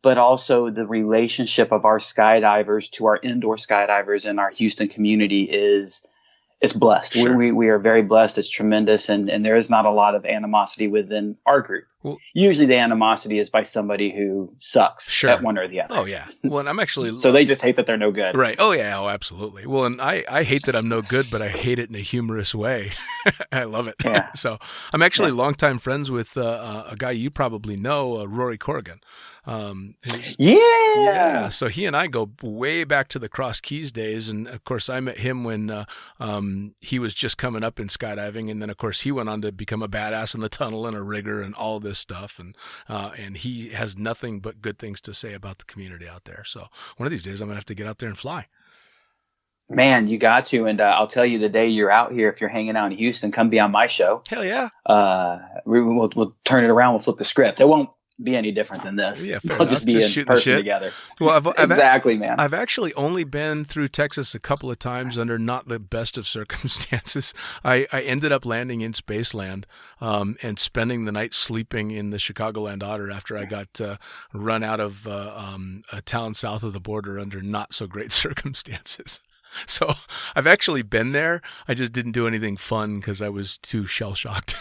But also the relationship of our skydivers to our indoor skydivers in our Houston community it's blessed. Sure. We are very blessed. It's tremendous. And there is not a lot of animosity within our group. Well, usually the animosity is by somebody who sucks at one or the other. Oh, yeah. Well, and I'm actually... So they just hate that they're no good. Right. Oh, yeah. Oh, absolutely. Well, and I hate that I'm no good, but I hate it in a humorous way. I love it. Yeah. So I'm actually longtime friends with a guy you probably know, Rory Corrigan. Yeah. So he and I go way back to the Cross Keys days. And of course, I met him when he was just coming up in skydiving. And then, of course, he went on to become a badass in the tunnel and a rigger and all this stuff. And he has nothing but good things to say about the community out there. So one of these days, I'm going to have to get out there and fly. Man, you got to. And I'll tell you, the day you're out here, if you're hanging out in Houston, come be on my show. Hell yeah. We'll turn it around. We'll flip the script. It won't be any different than this. Yeah, we'll just be in person together. Well, exactly, man. I've actually only been through Texas a couple of times under not the best of circumstances. I ended up landing in Spaceland and spending the night sleeping in the Chicagoland Otter after I got run out of a town south of the border under not so great circumstances. So I've actually been there. I just didn't do anything fun because I was too shell-shocked.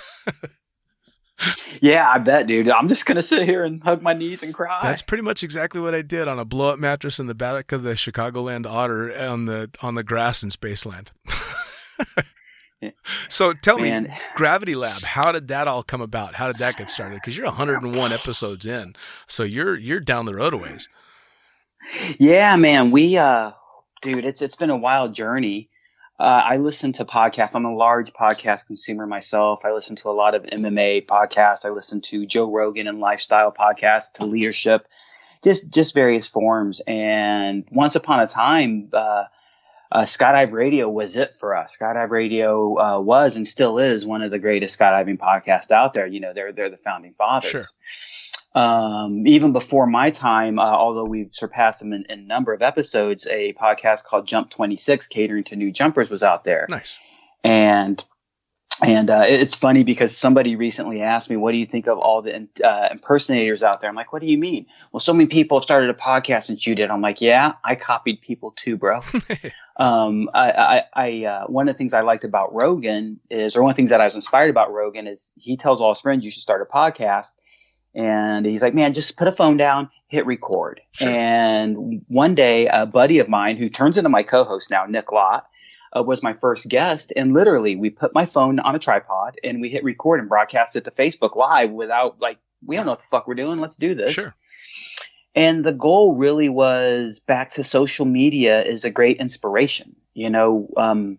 Yeah, I bet, dude. I'm just going to sit here and hug my knees and cry. That's pretty much exactly what I did on a blow-up mattress in the back of the Chicagoland Otter on the grass in Spaceland. So tell me, Gravity Lab, how did that all come about? How did that get started? Because you're 101 episodes in, so you're down the road a ways. Yeah, man. Dude, it's been a wild journey. I listen to podcasts. I'm a large podcast consumer myself. I listen to a lot of MMA podcasts. I listen to Joe Rogan and lifestyle podcasts, to leadership, just various forms. And once upon a time, Skydive Radio was it for us. Skydive Radio was and still is one of the greatest skydiving podcasts out there. You know, they're the founding fathers. Sure. Even before my time, although we've surpassed them in number of episodes, a podcast called Jump 26, catering to new jumpers, was out there. Nice. And it's funny because somebody recently asked me, what do you think of all the impersonators out there? I'm like, what do you mean? Well, so many people started a podcast since you did. I'm like, yeah, I copied people too, bro. One of the things I liked about Rogan is, or one of the things that I was inspired about Rogan is he tells all his friends you should start a podcast. And he's like, man, just put a phone down, hit record. Sure. And one day, a buddy of mine who turns into my co-host now, Nick Lott, was my first guest. And literally, we put my phone on a tripod and we hit record and broadcast it to Facebook Live without, like, we don't know what the fuck we're doing. Let's do this. Sure. And the goal really was back to social media is a great inspiration. You know,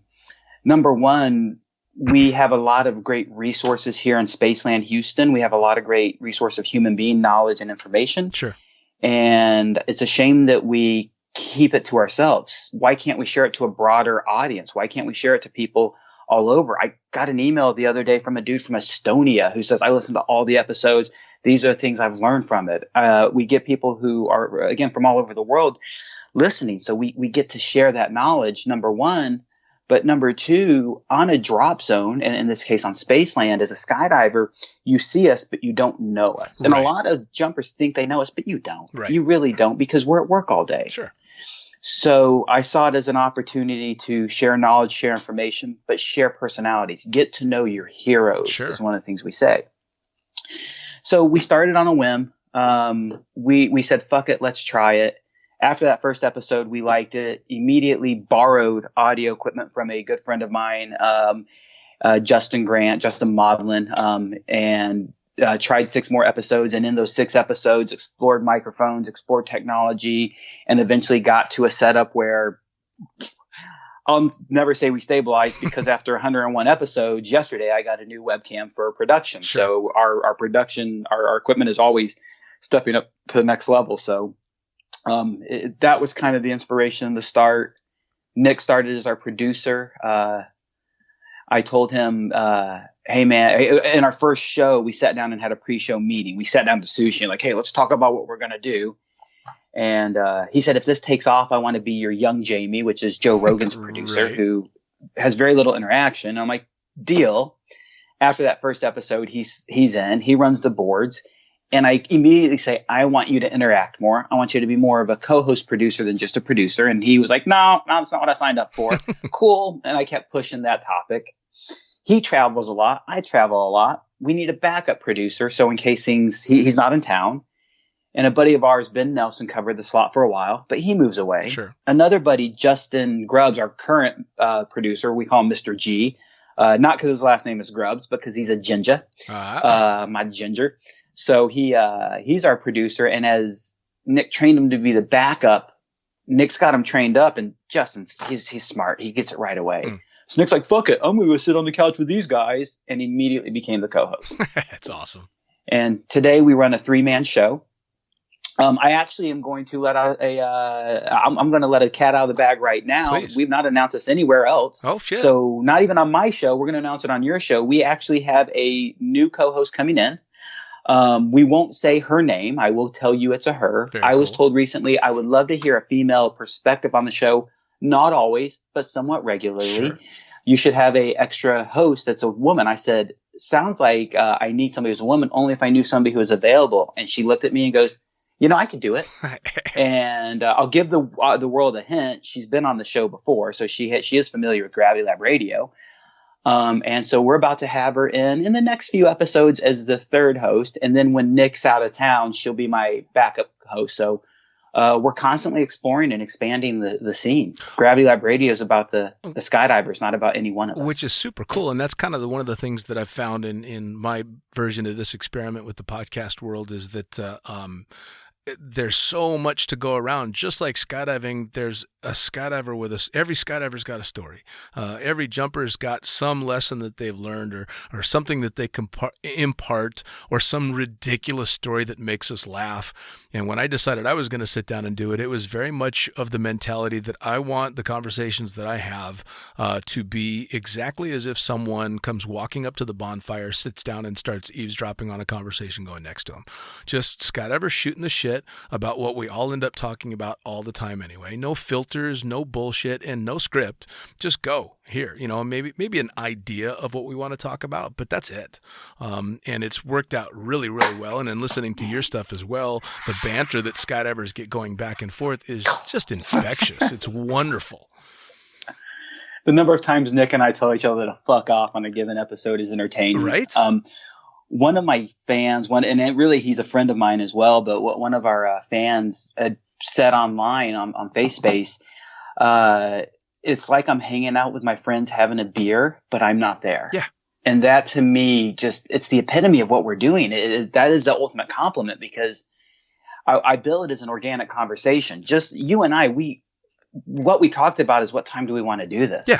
number one, we have a lot of great resources here in Spaceland, Houston. We have a lot of great resource of human being knowledge and information. Sure. And it's a shame that we keep it to ourselves. Why can't we share it to a broader audience? Why can't we share it to people all over? I got an email the other day from a dude from Estonia who says, I listened to all the episodes. These are things I've learned from it. We get people who are, again, from all over the world listening. So we get to share that knowledge, number one. But number two, on a drop zone, and in this case on Spaceland, as a skydiver, you see us, but you don't know us. And a lot of jumpers think they know us, but you don't. Right. You really don't, because we're at work all day. Sure. So I saw it as an opportunity to share knowledge, share information, but share personalities. Get to know your heroes is one of the things we say. So we started on a whim. We said, fuck it, let's try it. After that first episode, we liked it, immediately borrowed audio equipment from a good friend of mine, Justin Marvin, and tried 6 more episodes. And in those 6 episodes, explored microphones, explored technology, and eventually got to a setup where I'll never say we stabilized, because after 101 episodes, yesterday I got a new webcam for production. Sure. So our production, our equipment is always stepping up to the next level. So that was kind of the inspiration to start. Nick started as our producer. I told him, hey man, in our first show, we sat down and had a pre-show meeting. We sat down to sushi and like, hey, let's talk about what we're going to do. And he said, if this takes off, I want to be your young Jamie, which is Joe Rogan's producer, who has very little interaction. And I'm like, deal. After that first episode, he's in, he runs the boards. And I immediately say, I want you to interact more. I want you to be more of a co-host producer than just a producer. And he was like, no, that's not what I signed up for. Cool. And I kept pushing that topic. He travels a lot. I travel a lot. We need a backup producer. So in case he's not in town. And a buddy of ours, Ben Nelson, covered the slot for a while, but he moves away. Sure. Another buddy, Justin Grubbs, our current producer, we call him Mr. G. Not because his last name is Grubbs, but because he's a ginger. My ginger. So he's our producer, and as Nick trained him to be the backup, Nick's got him trained up, and Justin's he's smart. He gets it right away. So Nick's like, fuck it, I'm going to go sit on the couch with these guys, and immediately became the co-host. That's awesome. And today we run a 3-man show. I actually am going to let out I'm going to let a cat out of the bag right now. Please. We've not announced this anywhere else. Oh, shit. So not even on my show. We're going to announce it on your show. We actually have a new co-host coming in. We won't say her name. I will tell you it's a her. Very I was cool. told recently I would love to hear a female perspective on the show. Not always, but somewhat regularly. Sure. You should have a extra host that's a woman. I said, sounds like I need somebody who's a woman only if I knew somebody who was available. And she looked at me and goes, I could do it. And I'll give the world a hint. She's been on the show before, so she is familiar with Gravity Lab Radio. And so we're about to have her in the next few episodes as the 3rd host. And then when Nick's out of town, she'll be my backup host. So we're constantly exploring and expanding the scene. Gravity Lab Radio is about the skydivers, not about any one of us. Which is super cool. And that's kind of one of the things that I've found in my version of this experiment with the podcast world is that there's so much to go around. Just like skydiving, there's a skydiver with us. Every skydiver's got a story. Every jumper's got some lesson that they've learned or something that they can impart or some ridiculous story that makes us laugh. And when I decided I was going to sit down and do it, it was very much of the mentality that I want the conversations that I have to be exactly as if someone comes walking up to the bonfire, sits down and starts eavesdropping on a conversation going next to them. Just skydivers shooting the shit about what we all end up talking about all the time anyway. No filters, no bullshit, and no script. Just go here, maybe an idea of what we want to talk about, but that's it. And it's worked out really, really well. And then listening to your stuff as well, the banter that skydivers get going back and forth is just infectious. It's wonderful. The number of times Nick and I tell each other to fuck off on a given episode is entertaining. Right? One of my fans, he's a friend of mine as well, but what one of our fans had said online on FaceSpace, it's like I'm hanging out with my friends having a beer, but I'm not there. Yeah. And that to me, it's the epitome of what we're doing. That is the ultimate compliment, because I bill it as an organic conversation. Just you and I, what we talked about is what time do we want to do this? Yeah.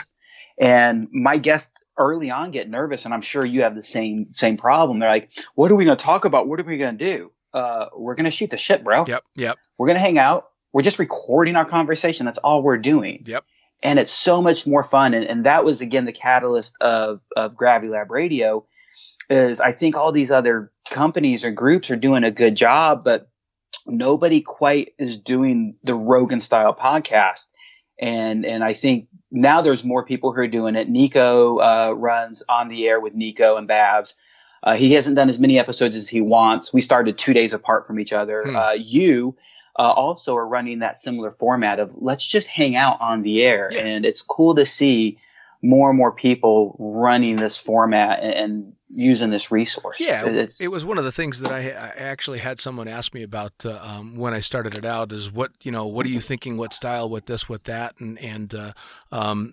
And my guests early on get nervous, and I'm sure you have the same problem. They're like, what are we going to talk about? What are we going to do? we're going to shoot the shit, bro. Yep. We're going to hang out. We're just recording our conversation. That's all we're doing. Yep. And it's so much more fun. And that was, again, the catalyst of Gravity Lab Radio. Is I think all these other companies or groups are doing a good job, but nobody quite is doing the Rogan style podcast. And I think now there's more people who are doing it. Nico runs On the Air with Nico and Babs. He hasn't done as many episodes as he wants. We started 2 days apart from each other. You also are running that similar format of let's just hang out on the air. Yeah. And it's cool to see more and more people running this format and using this resource. Yeah, it was one of the things that I actually had someone ask me about when I started it out is what are you thinking, what style, what this, what that, and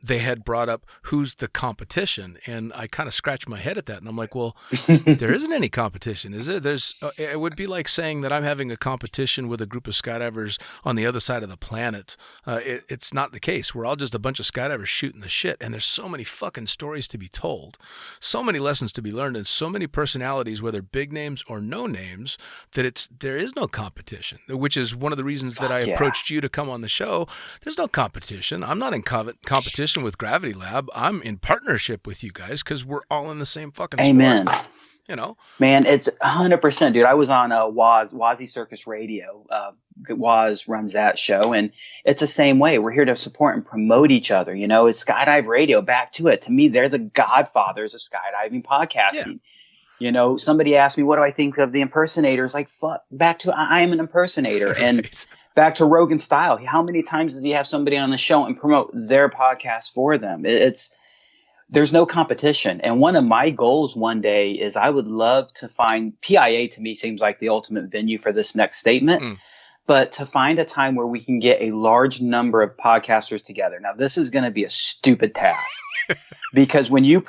they had brought up who's the competition, and I kind of scratched my head at that, and I'm like, well, there isn't any competition, is there? It would be like saying that I'm having a competition with a group of skydivers on the other side of the planet. It's not the case. We're all just a bunch of skydivers shooting the shit, and there's so many fucking stories to be told, so many lessons to be learned, and so many personalities, whether big names or no names, that there is no competition, which is one of the reasons that I approached you to come on the show. There's no competition. I'm not in competition with Gravity Lab. I'm in partnership with you guys because we're all in the same fucking Amen. sport. Man, it's 100%, dude. I was on Wazzy Circus Radio. Waz runs that show, and it's the same way. We're here to support and promote each other. It's Skydive Radio. Back to it. To me, they're the godfathers of skydiving podcasting. Yeah. Somebody asked me, what do I think of the impersonators? Like, fuck, back to I am an impersonator. Right. And back to Rogan style. How many times does he have somebody on the show and promote their podcast for them? There's no competition. And one of my goals one day is I would love to find PIA. To me seems like the ultimate venue for this next statement, but to find a time where we can get a large number of podcasters together. Now, this is going to be a stupid task because when you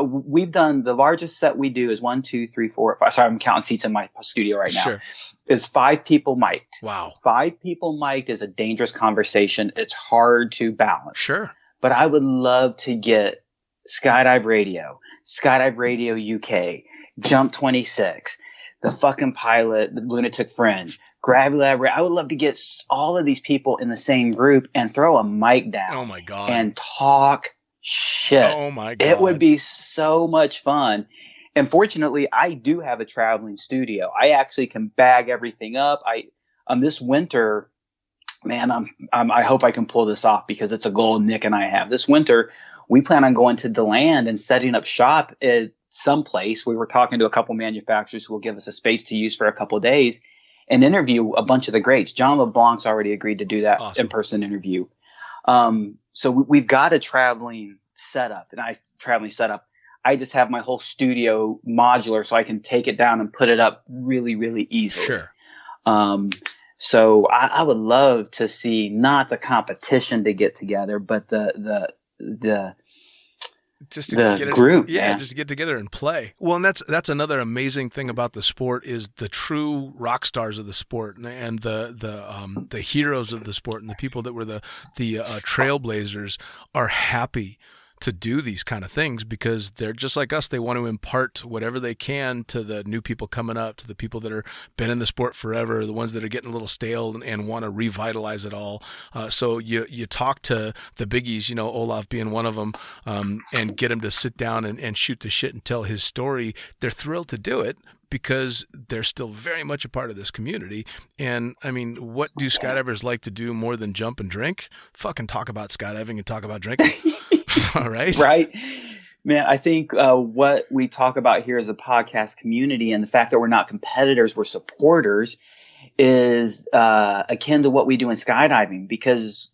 we've done the largest set we do is 1, 2, 3, 4, 5. Sorry, I'm counting seats in my studio right now. Sure. Is 5 people mic'd. Wow. 5 people mic'd is a dangerous conversation. It's hard to balance. Sure. But I would love to get Skydive Radio UK, Jump 26, the fucking pilot, the Lunatic Fringe, Gravity Lab. I would love to get all of these people in the same group and throw a mic down. Oh my God. And talk shit. Oh my God. It would be so much fun. And fortunately, I do have a traveling studio. I actually can bag everything up. This winter, man, I hope I can pull this off because it's a goal Nick and I have. This winter, we plan on going to DeLand and setting up shop at some place. We were talking to a couple manufacturers who will give us a space to use for a couple of days and interview a bunch of the greats. John LeBlanc's already agreed to do that in-person interview. So we've got a traveling setup. I just have my whole studio modular so I can take it down and put it up really, really easily. Sure. So I would love to see not the competition to get together, but the just to get group, just to get together and play. Well, and that's another amazing thing about the sport is the true rock stars of the sport and the heroes of the sport and the people that were the trailblazers are happy to do these kind of things because they're just like us. They want to impart whatever they can to the new people coming up, to the people that are been in the sport forever, the ones that are getting a little stale and want to revitalize it all. So you talk to the biggies, Olaf being one of them, and get him to sit down and shoot the shit and tell his story. They're thrilled to do it because they're still very much a part of this community. And I mean, what do skydivers like to do more than jump and drink? Fucking talk about skydiving and talk about drinking. All right. Right. Man, I think what we talk about here as a podcast community and the fact that we're not competitors, we're supporters is akin to what we do in skydiving, because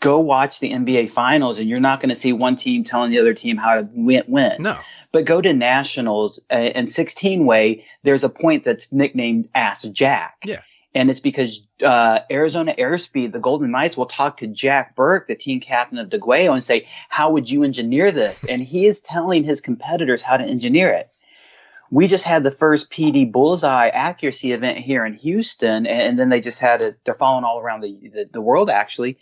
go watch the NBA finals and you're not going to see one team telling the other team how to win. No. But go to nationals and 16 way, there's a point that's nicknamed Ask Jack. Yeah. And it's because Arizona Airspeed, the Golden Knights, will talk to Jack Burke, the team captain of DeGuayo, and say, how would you engineer this? And he is telling his competitors how to engineer it. We just had the first PD Bullseye accuracy event here in Houston, and then they just had it. They're following all around the world, actually.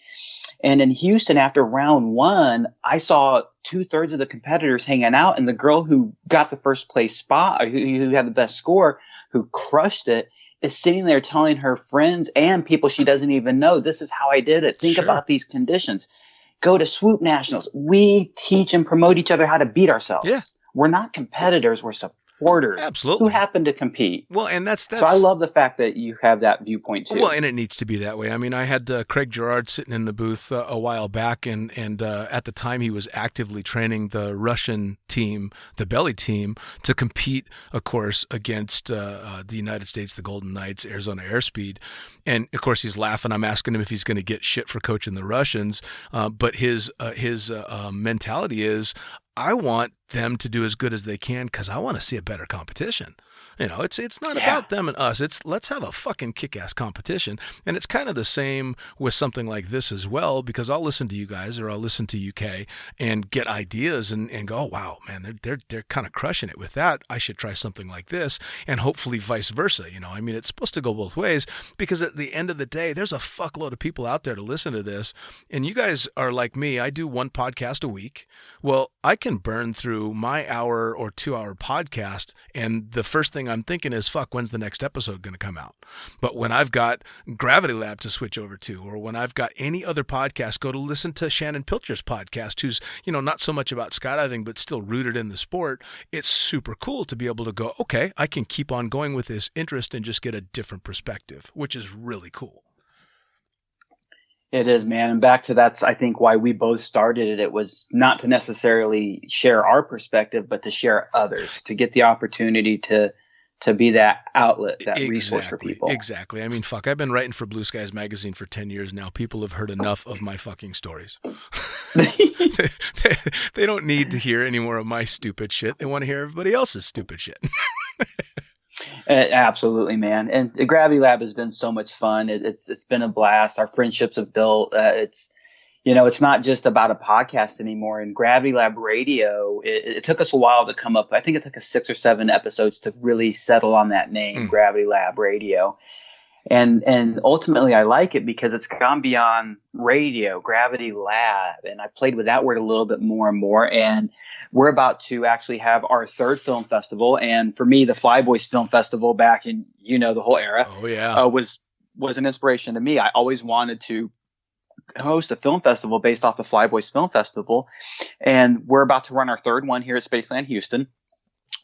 And in Houston, after round 1, I saw 2/3 of the competitors hanging out, and the girl who got the first place spot, who had the best score, who crushed it, is sitting there telling her friends and people she doesn't even know, this is how I did it. Think about these conditions. Go to Swoop Nationals. We teach and promote each other how to beat ourselves. Yeah. We're not competitors. We're supporters. Absolutely. Who happen to compete. Well, and that's so I love the fact that you have that viewpoint too. Well, and it needs to be that way. I mean, I had Craig Gerard sitting in the booth a while back, and at the time he was actively training the Russian team, the belly team, to compete, of course, against the United States, the Golden Knights, Arizona Airspeed. And of course, he's laughing. I'm asking him if he's going to get shit for coaching the Russians, but his mentality is, I want them to do as good as they can because I want to see a better competition. You know, it's not about them and us. It's let's have a fucking kick-ass competition. And it's kind of the same with something like this as well, because I'll listen to you guys or I'll listen to UK and get ideas and go, oh, wow, man, they're kind of crushing it with that. I should try something like this, and hopefully vice versa. You know, I mean, it's supposed to go both ways, because at the end of the day, there's a fuckload of people out there to listen to this. And you guys are like me. I do one podcast a week. Well, I can burn through my hour or 2 hour podcast, and the first thing I'm thinking is, fuck, when's the next episode going to come out? But when I've got Gravity Lab to switch over to, or when I've got any other podcast, go to listen to Shannon Pilcher's podcast, who's, you know, not so much about skydiving, but still rooted in the sport. It's super cool to be able to go, okay, I can keep on going with this interest and just get a different perspective, which is really cool. It is, man. And back to that's, I think, why we both started it. It was not to necessarily share our perspective, but to share others, to get the opportunity to be that outlet, that resource for people. Exactly. I mean, fuck, I've been writing for Blue Skies Magazine for 10 years now. People have heard enough of my fucking stories. They don't need to hear any more of my stupid shit. They want to hear everybody else's stupid shit. Absolutely, man. And the Gravity Lab has been so much fun. It's been a blast. Our friendships have built. It's not just about a podcast anymore. And Gravity Lab Radio, it took us a while to come up. I think it took us 6 or 7 episodes to really settle on that name, Gravity Lab Radio. And ultimately, I like it because it's gone beyond radio, Gravity Lab. And I played with that word a little bit more and more. And we're about to actually have our 3rd film festival. And for me, the Flyboys Film Festival back in, the whole era, was an inspiration to me. I always wanted to host a film festival based off the Flyboys Film Festival. And we're about to run our 3rd one here at Spaceland Houston.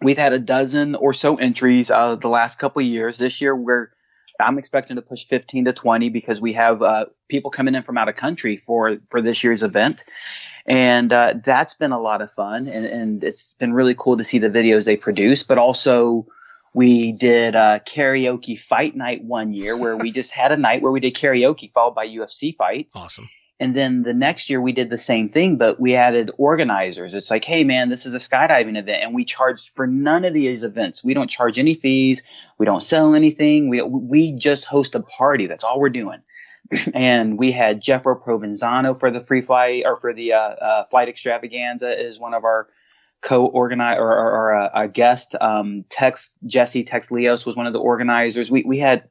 We've had a dozen or so entries the last couple of years. This year, I'm expecting to push 15 to 20 because we have people coming in from out of country for this year's event. And that's been a lot of fun. And it's been really cool to see the videos they produce. But also, we did karaoke fight night one year where we just had a night where we did karaoke followed by UFC fights. Awesome. And then the next year we did the same thing, but we added organizers. It's like, hey, man, this is a skydiving event, and we charge for none of these events. We don't charge any fees. We don't sell anything. We just host a party. That's all we're doing. And we had Jeffro Provenzano for the free flight or for the flight extravaganza is one of our co-organize or a guest. Jesse Tex Leos was one of the organizers. We had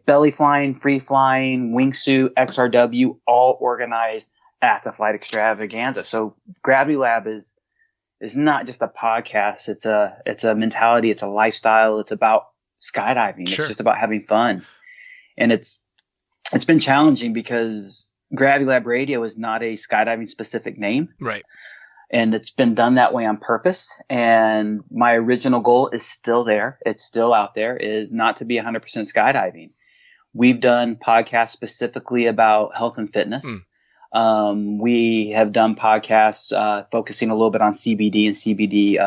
belly flying, free flying, wingsuit, XRW, all organized at the flight extravaganza. So Gravity Lab is not just a podcast. It's a mentality. It's a lifestyle. It's about skydiving. Sure. It's just about having fun. And it's been challenging because Gravity Lab Radio is not a skydiving specific name. Right. And it's been done that way on purpose. And my original goal is still there. It's still out there, is not to be 100% skydiving. We've done podcasts specifically about health and fitness. We have done podcasts focusing a little bit on CBD and CBD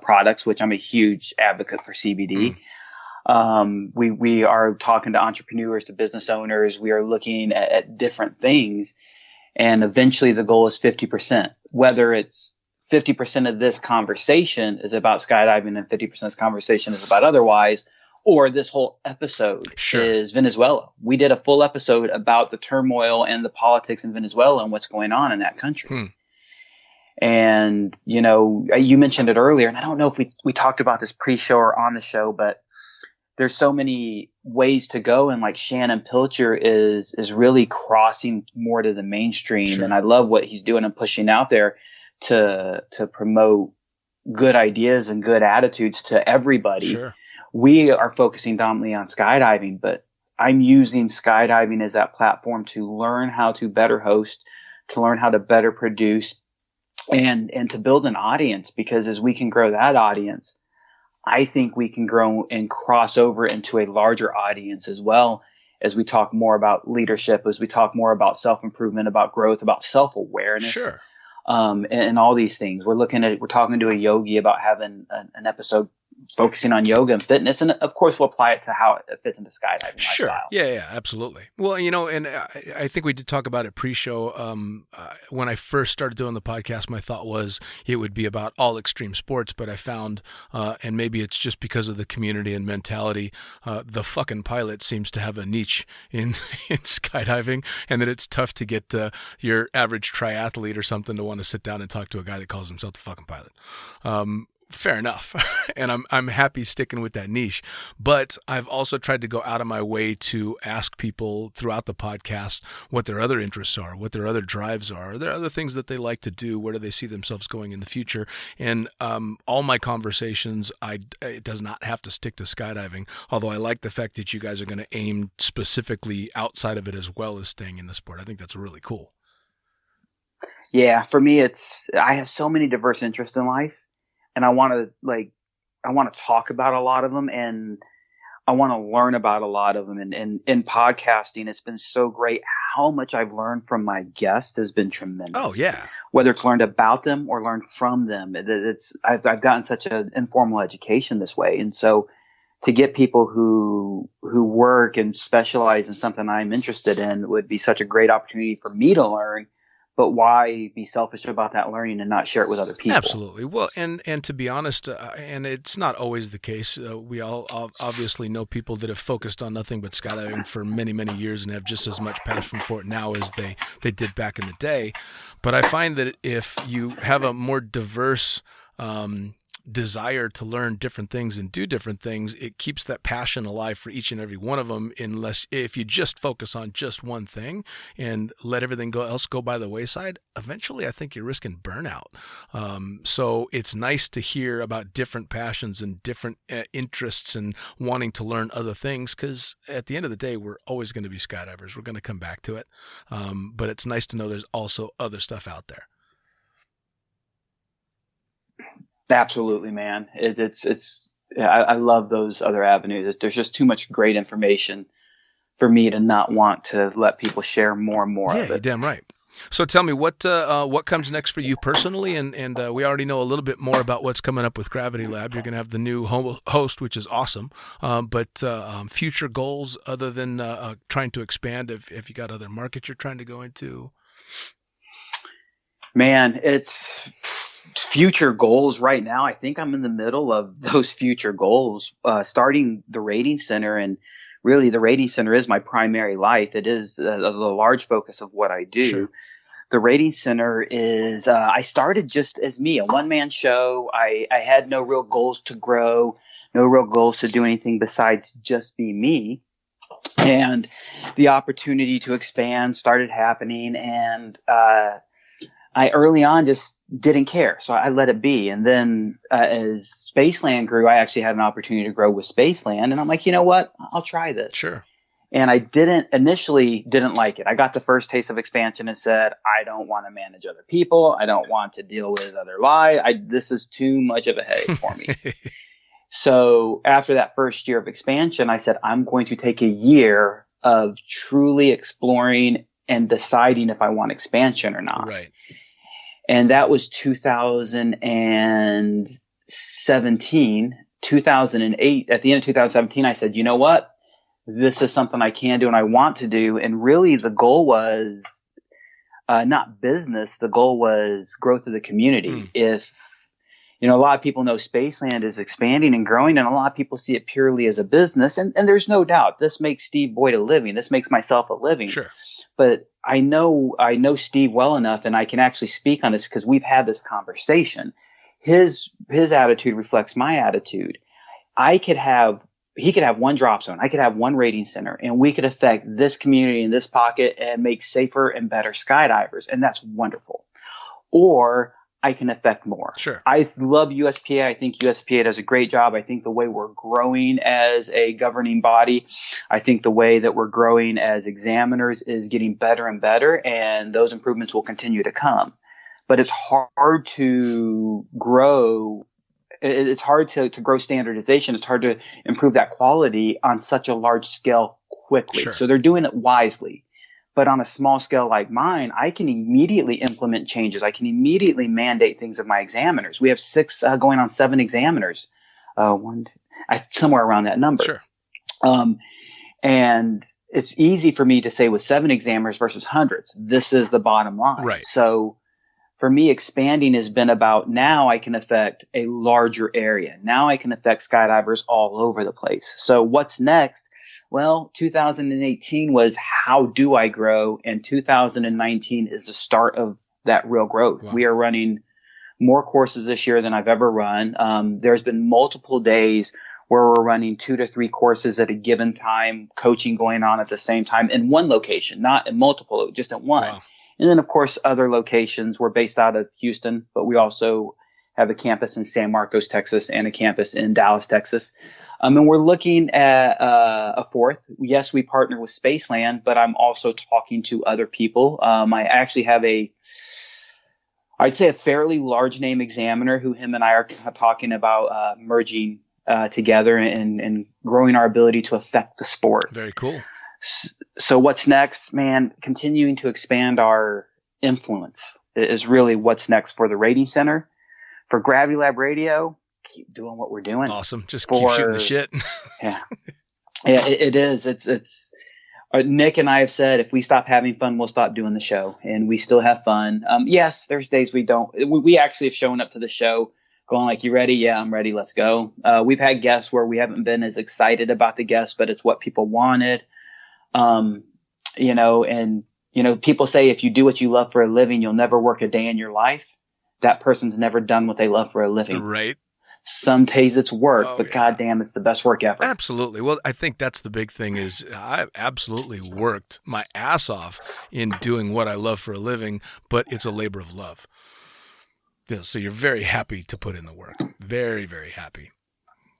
products, which I'm a huge advocate for CBD. We are talking to entrepreneurs, to business owners. We are looking at different things. And eventually the goal is 50%, whether it's 50% of this conversation is about skydiving and 50% of this conversation is about otherwise, or this whole episode is Venezuela. We did a full episode about the turmoil and the politics in Venezuela and what's going on in that country. And, you mentioned it earlier, and I don't know if we talked about this pre-show or on the show, but there's so many ways to go, and like Shannon Pilcher is really crossing more to the mainstream, and I love what he's doing and pushing out there to promote good ideas and good attitudes to everybody. we are focusing dominantly on skydiving, but I'm using skydiving as that platform to learn how to better host, to learn how to better produce, and to build an audience, because as we can grow that audience, I think we can grow and cross over into a larger audience as well, as we talk more about leadership, as we talk more about self-improvement, about growth, about self-awareness, Sure. and all these things. We're talking to a yogi about having an episode focusing on yoga and fitness. And of course, we'll apply it to how it fits into skydiving Sure. lifestyle. Yeah, absolutely. Well, and I think we did talk about it pre-show. When I first started doing the podcast, my thought was it would be about all extreme sports, but I found, and maybe it's just because of the community and mentality, the fucking pilot seems to have a niche in skydiving, and that it's tough to get your average triathlete or something to want to sit down and talk to a guy that calls himself the fucking pilot. Fair enough. And I'm happy sticking with that niche. But I've also tried to go out of my way to ask people throughout the podcast what their other interests are, what their other drives are. Are there other things that they like to do? Where do they see themselves going in the future? And all my conversations, it does not have to stick to skydiving, although I like the fact that you guys are going to aim specifically outside of it as well as staying in the sport. I think that's really cool. Yeah, for me, I have so many diverse interests in life. And I want to talk about a lot of them, and I want to learn about a lot of them. And in podcasting, it's been so great. How much I've learned from my guests has been tremendous. Oh yeah. Whether it's learned about them or learned from them, I've gotten such an informal education this way. And so to get people who work and specialize in something I'm interested in would be such a great opportunity for me to learn. But why be selfish about that learning and not share it with other people? Absolutely. Well, and to be honest, and it's not always the case. We all obviously know people that have focused on nothing but skydiving for many, many years and have just as much passion for it now as they did back in the day. But I find that if you have a more diverse desire to learn different things and do different things, it keeps that passion alive for each and every one of them. Unless if you just focus on just one thing and let everything else go by the wayside, eventually I think you're risking burnout. So it's nice to hear about different passions and different interests and wanting to learn other things, because at the end of the day, we're always going to be skydivers. We're going to come back to it. But it's nice to know there's also other stuff out there. Absolutely, man. I love those other avenues. There's just too much great information for me to not want to let people share more and more of it. Yeah, you're damn right. So tell me, what comes next for you personally? And we already know a little bit more about what's coming up with Gravity Lab. You're going to have the new host, which is awesome. But future goals other than trying to expand, if you got other markets you're trying to go into? Man, it's future goals right now. I think I'm in the middle of those future goals, starting the rating center. And really, the rating center is my primary life. It is the large focus of what I do. Sure. The rating center is, I started just as me, a one-man show. I had no real goals to grow, no real goals to do anything besides just be me. And the opportunity to expand started happening, and I early on just didn't care. So I let it be. And then as Spaceland grew, I actually had an opportunity to grow with Spaceland. And I'm like, you know what? I'll try this. Sure. And I initially didn't like it. I got the first taste of expansion and said, I don't want to manage other people. I don't want to deal with other lies. This is too much of a headache for me. So after that first year of expansion, I said, I'm going to take a year of truly exploring and deciding if I want expansion or not. Right. And that was 2017, 2008. At the end of 2017, I said, you know what? This is something I can do and I want to do. And really the goal was not business. The goal was growth of the community. If, a lot of people know Spaceland is expanding and growing, and a lot of people see it purely as a business. And there's no doubt this makes Steve Boyd a living. This makes myself a living. Sure. But I know Steve well enough, and I can actually speak on this because we've had this conversation. His attitude reflects my attitude. He could have one drop zone. I could have one rating center, and we could affect this community in this pocket and make safer and better skydivers. And that's wonderful. Or I can affect more. Sure. I love USPA. I think USPA does a great job. I think the way we're growing as a governing body, I think the way that we're growing as examiners is getting better and better, and those improvements will continue to come. But it's hard to grow. It's hard to grow standardization. It's hard to improve that quality on such a large scale quickly. Sure. So they're doing it wisely. But on a small scale like mine, I can immediately implement changes. I can immediately mandate things of my examiners. We have 6 going on 7 examiners, somewhere around that number. Sure. And it's easy for me to say with 7 examiners versus hundreds, this is the bottom line. Right. So for me, expanding has been about now I can affect a larger area. Now I can affect skydivers all over the place. So what's next? Well, 2018 was how do I grow? And 2019 is the start of that real growth. Wow. We are running more courses this year than I've ever run. There's been multiple days where we're running 2 to 3 courses at a given time, coaching going on at the same time in one location, not in multiple, just at one. Wow. And then, of course, other locations. We're based out of Houston, but we also have a campus in San Marcos, Texas, and a campus in Dallas, Texas. And we're looking at a 4th. Yes, we partner with Spaceland, but I'm also talking to other people. I actually have I'd say a fairly large name examiner who him and I are talking about merging together and growing our ability to affect the sport. Very cool. So what's next, man? Continuing to expand our influence is really what's next for the Rating Center. For Gravity Lab Radio, keep doing what we're doing. Awesome. Just keep shooting the shit. Yeah, it is. It's Nick and I have said if we stop having fun, we'll stop doing the show, and we still have fun. Yes, there's days we don't. We actually have shown up to the show going like, "You ready? Yeah, I'm ready. Let's go." We've had guests where we haven't been as excited about the guests, but it's what people wanted. People say if you do what you love for a living, you'll never work a day in your life. That person's never done what they love for a living. Right. Some days it's work, but goddamn, it's the best work ever. Absolutely. Well, I think that's the big thing is I've absolutely worked my ass off in doing what I love for a living, but it's a labor of love. So you're very happy to put in the work. Very, very happy.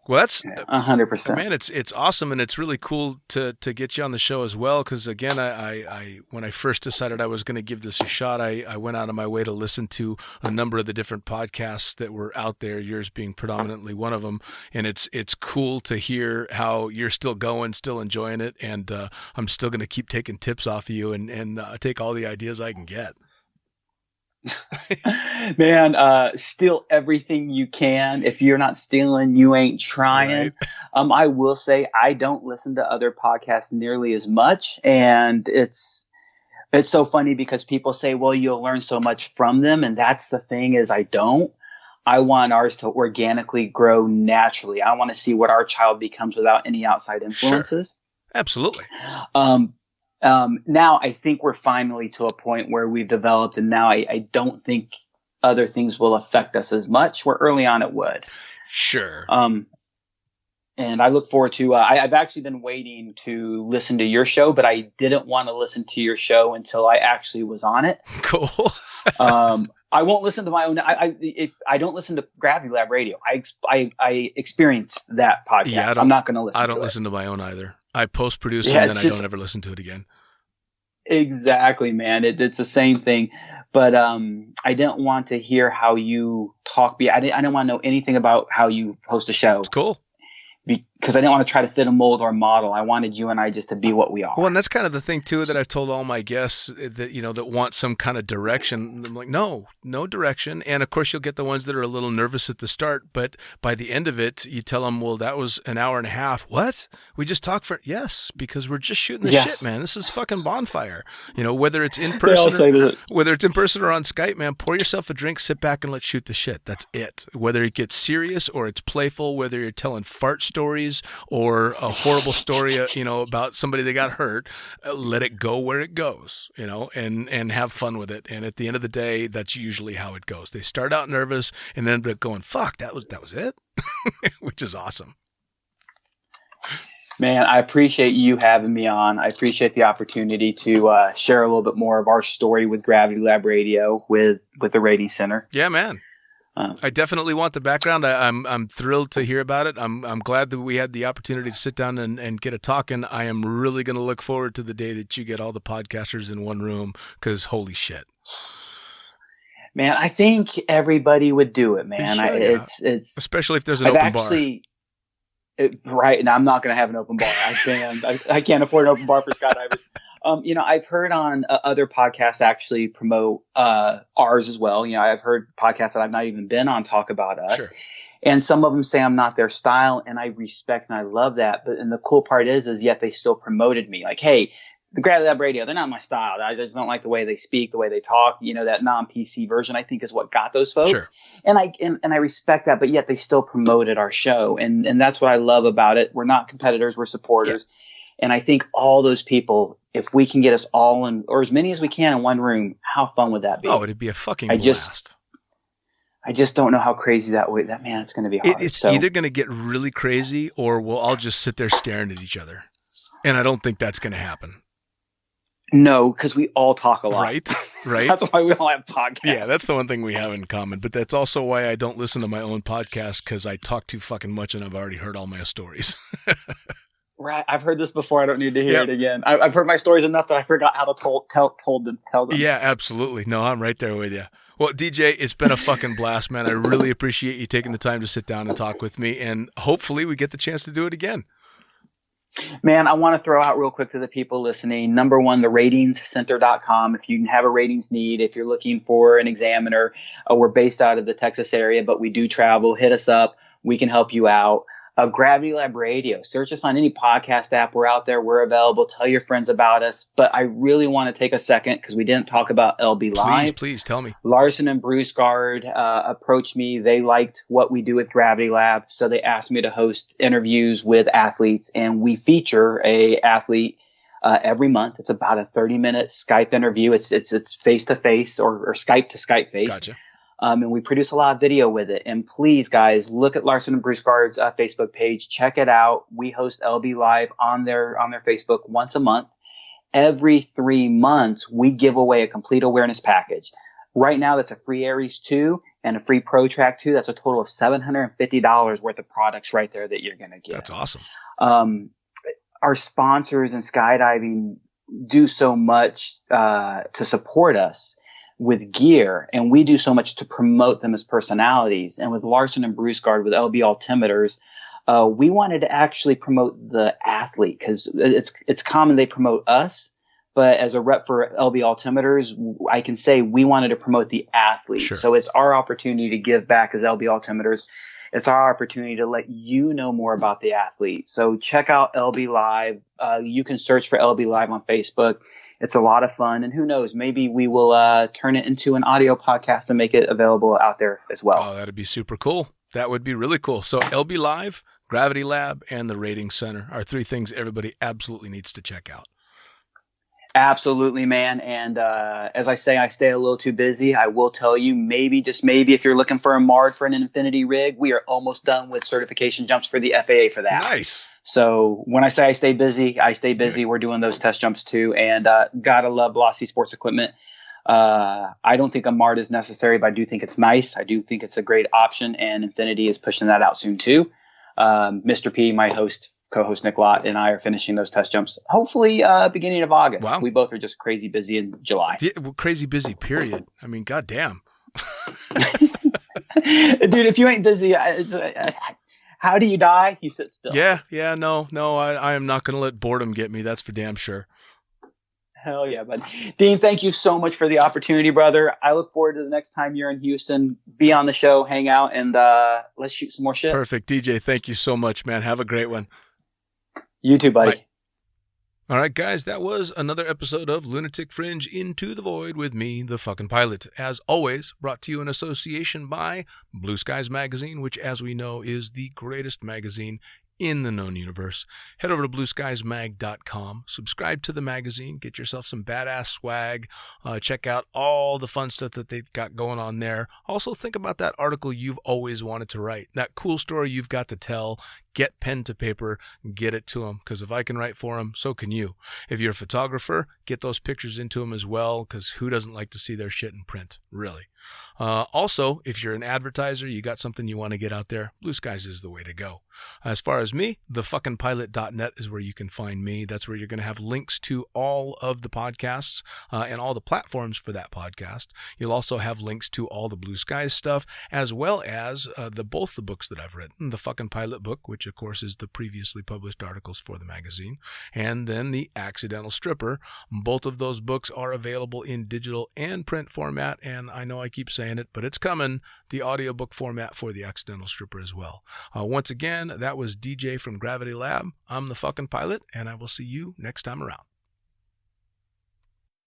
Well, that's 100%. Man, it's awesome, and it's really cool to get you on the show as well. Because again, I when I first decided I was going to give this a shot, I went out of my way to listen to a number of the different podcasts that were out there. Yours being predominantly one of them, and it's cool to hear how you're still going, still enjoying it, and I'm still going to keep taking tips off of you and take all the ideas I can get. Man, steal everything you can. If you're not stealing, you ain't trying. Right. I will say I don't listen to other podcasts nearly as much, and it's so funny because people say, well, you'll learn so much from them, and that's the thing is I don't. I want ours to organically grow naturally. I want to see what our child becomes without any outside influences. Sure. Absolutely. Now I think we're finally to a point where we've developed, and now I don't think other things will affect us as much. Where early on it would. Sure. And I look forward to. I've actually been waiting to listen to your show, but I didn't want to listen to your show until I actually was on it. Cool. I won't listen to my own. If I don't listen to Gravity Lab Radio. I experience that podcast. Yeah, I'm not going to listen. I don't listen to my own either. I post-produce and then I don't ever listen to it again. Exactly, man. It's the same thing. But I didn't want to hear how you talk. I didn't want to know anything about how you host a show. It's cool. Because I didn't want to try to fit a mold or a model. I wanted you and I just to be what we are. Well, and that's kind of the thing too that I've told all my guests that that want some kind of direction. I'm like, no direction. And of course, you'll get the ones that are a little nervous at the start, but by the end of it, you tell them, well, that was an hour and a half. What? We just talked for because we're just shooting the shit, man. This is fucking bonfire. Whether it's in person, whether it's in person or on Skype, man. Pour yourself a drink, sit back, and let's shoot the shit. That's it. Whether it gets serious or it's playful, whether you're telling fart stories or a horrible story, about somebody that got hurt, let it go where it goes, and have fun with it. And at the end of the day, that's usually how it goes. They start out nervous and then end up going, fuck, that was it, which is awesome. Man, I appreciate you having me on. I appreciate the opportunity to share a little bit more of our story with Gravity Lab Radio with the Rating Center. Yeah, man. I definitely want the background. I'm thrilled to hear about it. I'm glad that we had the opportunity to sit down and get a talk. And I am really going to look forward to the day that you get all the podcasters in one room, because holy shit. Man, I think everybody would do it, man. Sure, yeah. It's especially if there's an open bar. Right, and I'm not going to have an open bar. I can't afford an open bar for skydivers. I've heard on other podcasts actually promote ours as well. I've heard podcasts that I've not even been on talk about us. Sure. And some of them say I'm not their style, and I respect and I love that. And the cool part is yet they still promoted me. Like, hey, the Gravity Lab Radio, they're not my style. I just don't like the way they speak, the way they talk. That non-PC version, I think, is what got those folks. Sure. And I respect that, but yet they still promoted our show. And that's what I love about it. We're not competitors, we're supporters. Yeah. And I think all those people, if we can get us all in, or as many as we can in one room, how fun would that be? Oh, it'd be a fucking blast. I just don't know how crazy it's going to be hard. It's either going to get really crazy, or we'll all just sit there staring at each other. And I don't think that's going to happen. No, because we all talk a lot. Right. That's why we all have podcasts. Yeah, that's the one thing we have in common. But that's also why I don't listen to my own podcast, because I talk too fucking much and I've already heard all my stories. Right. I've heard this before. I don't need to hear it again. I've heard my stories enough that I forgot how to tell them. Yeah, absolutely. No, I'm right there with you. Well, DJ, it's been a fucking blast, man. I really appreciate you taking the time to sit down and talk with me, and hopefully we get the chance to do it again. Man, I want to throw out real quick to the people listening. Number one, theratingscenter.com. If you have a ratings need, if you're looking for an examiner, we're based out of the Texas area, but we do travel. Hit us up. We can help you out. Gravity Lab Radio. Search us on any podcast app. We're out there. We're available. Tell your friends about us. But I really want to take a second, because we didn't talk about LB Live. Please tell me. Larson and Bruce Guard approached me. They liked what we do with Gravity Lab, so they asked me to host interviews with athletes, and we feature a athlete every month. It's about a 30-minute Skype interview. It's face-to-face or Skype-to-Skype-face. Gotcha. And we produce a lot of video with it. And please, guys, look at Larson and Bruce Guard's Facebook page. Check it out. We host LB Live on their Facebook once a month. Every 3 months, we give away a complete awareness package. Right now, that's a free Aries 2 and a free Pro Track 2. That's a total of $750 worth of products right there that you're going to get. That's awesome. Our sponsors in skydiving do so much to support us with gear, and we do so much to promote them as personalities. And with Larson and Bruce Guard, with LB Altimeters, we wanted to actually promote the athlete, because it's common they promote us, but as a rep for LB Altimeters, I can say we wanted to promote the athlete. Sure. So it's our opportunity to give back as LB Altimeters. It's our opportunity to let you know more about the athlete. So check out LB Live. You can search for LB Live on Facebook. It's a lot of fun. And who knows, maybe we will turn it into an audio podcast and make it available out there as well. Oh, that'd be super cool. That would be really cool. So LB Live, Gravity Lab, and the Rating Center are 3 things everybody absolutely needs to check out. Absolutely, man. And as I say, I stay a little too busy. I will tell you, maybe, just maybe, if you're looking for a MARD for an infinity rig, we are almost done with certification jumps for the FAA for that. Nice. So when I say I stay busy, I stay busy. We're doing those test jumps too. And gotta love Velocity Sports Equipment. I don't think a MARD is necessary, but I do think it's nice. I do think it's a great option, and Infinity is pushing that out soon too. Mr. P, my co-host Nick Lott, and I are finishing those test jumps hopefully beginning of August. Wow. We both are just crazy busy in July. Yeah, well, crazy busy, period. I mean, goddamn. Dude, if you ain't busy, how do you die? You sit still. Yeah, no, I am not going to let boredom get me. That's for damn sure. Hell yeah, bud. Dean, thank you so much for the opportunity, brother. I look forward to the next time you're in Houston. Be on the show, hang out, and let's shoot some more shit. Perfect. DJ, thank you so much, man. Have a great one. You too, buddy. Bye. All right, guys, that was another episode of Lunatic Fringe Into the Void with me, the fucking pilot. As always, brought to you in association by Blue Skies Magazine, which, as we know, is the greatest magazine in the known universe. Head over to blueskiesmag.com, subscribe to the magazine, get yourself some badass swag, check out all the fun stuff that they've got going on there. Also, think about that article you've always wanted to write, that cool story you've got to tell. get pen to paper, get it to them, because if I can write for them, so can you. If you're a photographer, get those pictures into them as well, because who doesn't like to see their shit in print, really? Also, if you're an advertiser, you got something you want to get out there, Blue Skies is the way to go. As far as me, thefuckingpilot.net is where you can find me. That's where you're going to have links to all of the podcasts and all the platforms for that podcast. You'll also have links to all the Blue Skies stuff, as well as both the books that I've written. The Fucking Pilot book, which of course is the previously published articles for the magazine, and then The Accidental Stripper. Both of those books are available in digital and print format, and I know I keep saying it, but it's coming, the audiobook format for The Accidental Stripper as well. Once again, that was DJ from Gravity Lab. I'm the Fucking Pilot, and I will see you next time around.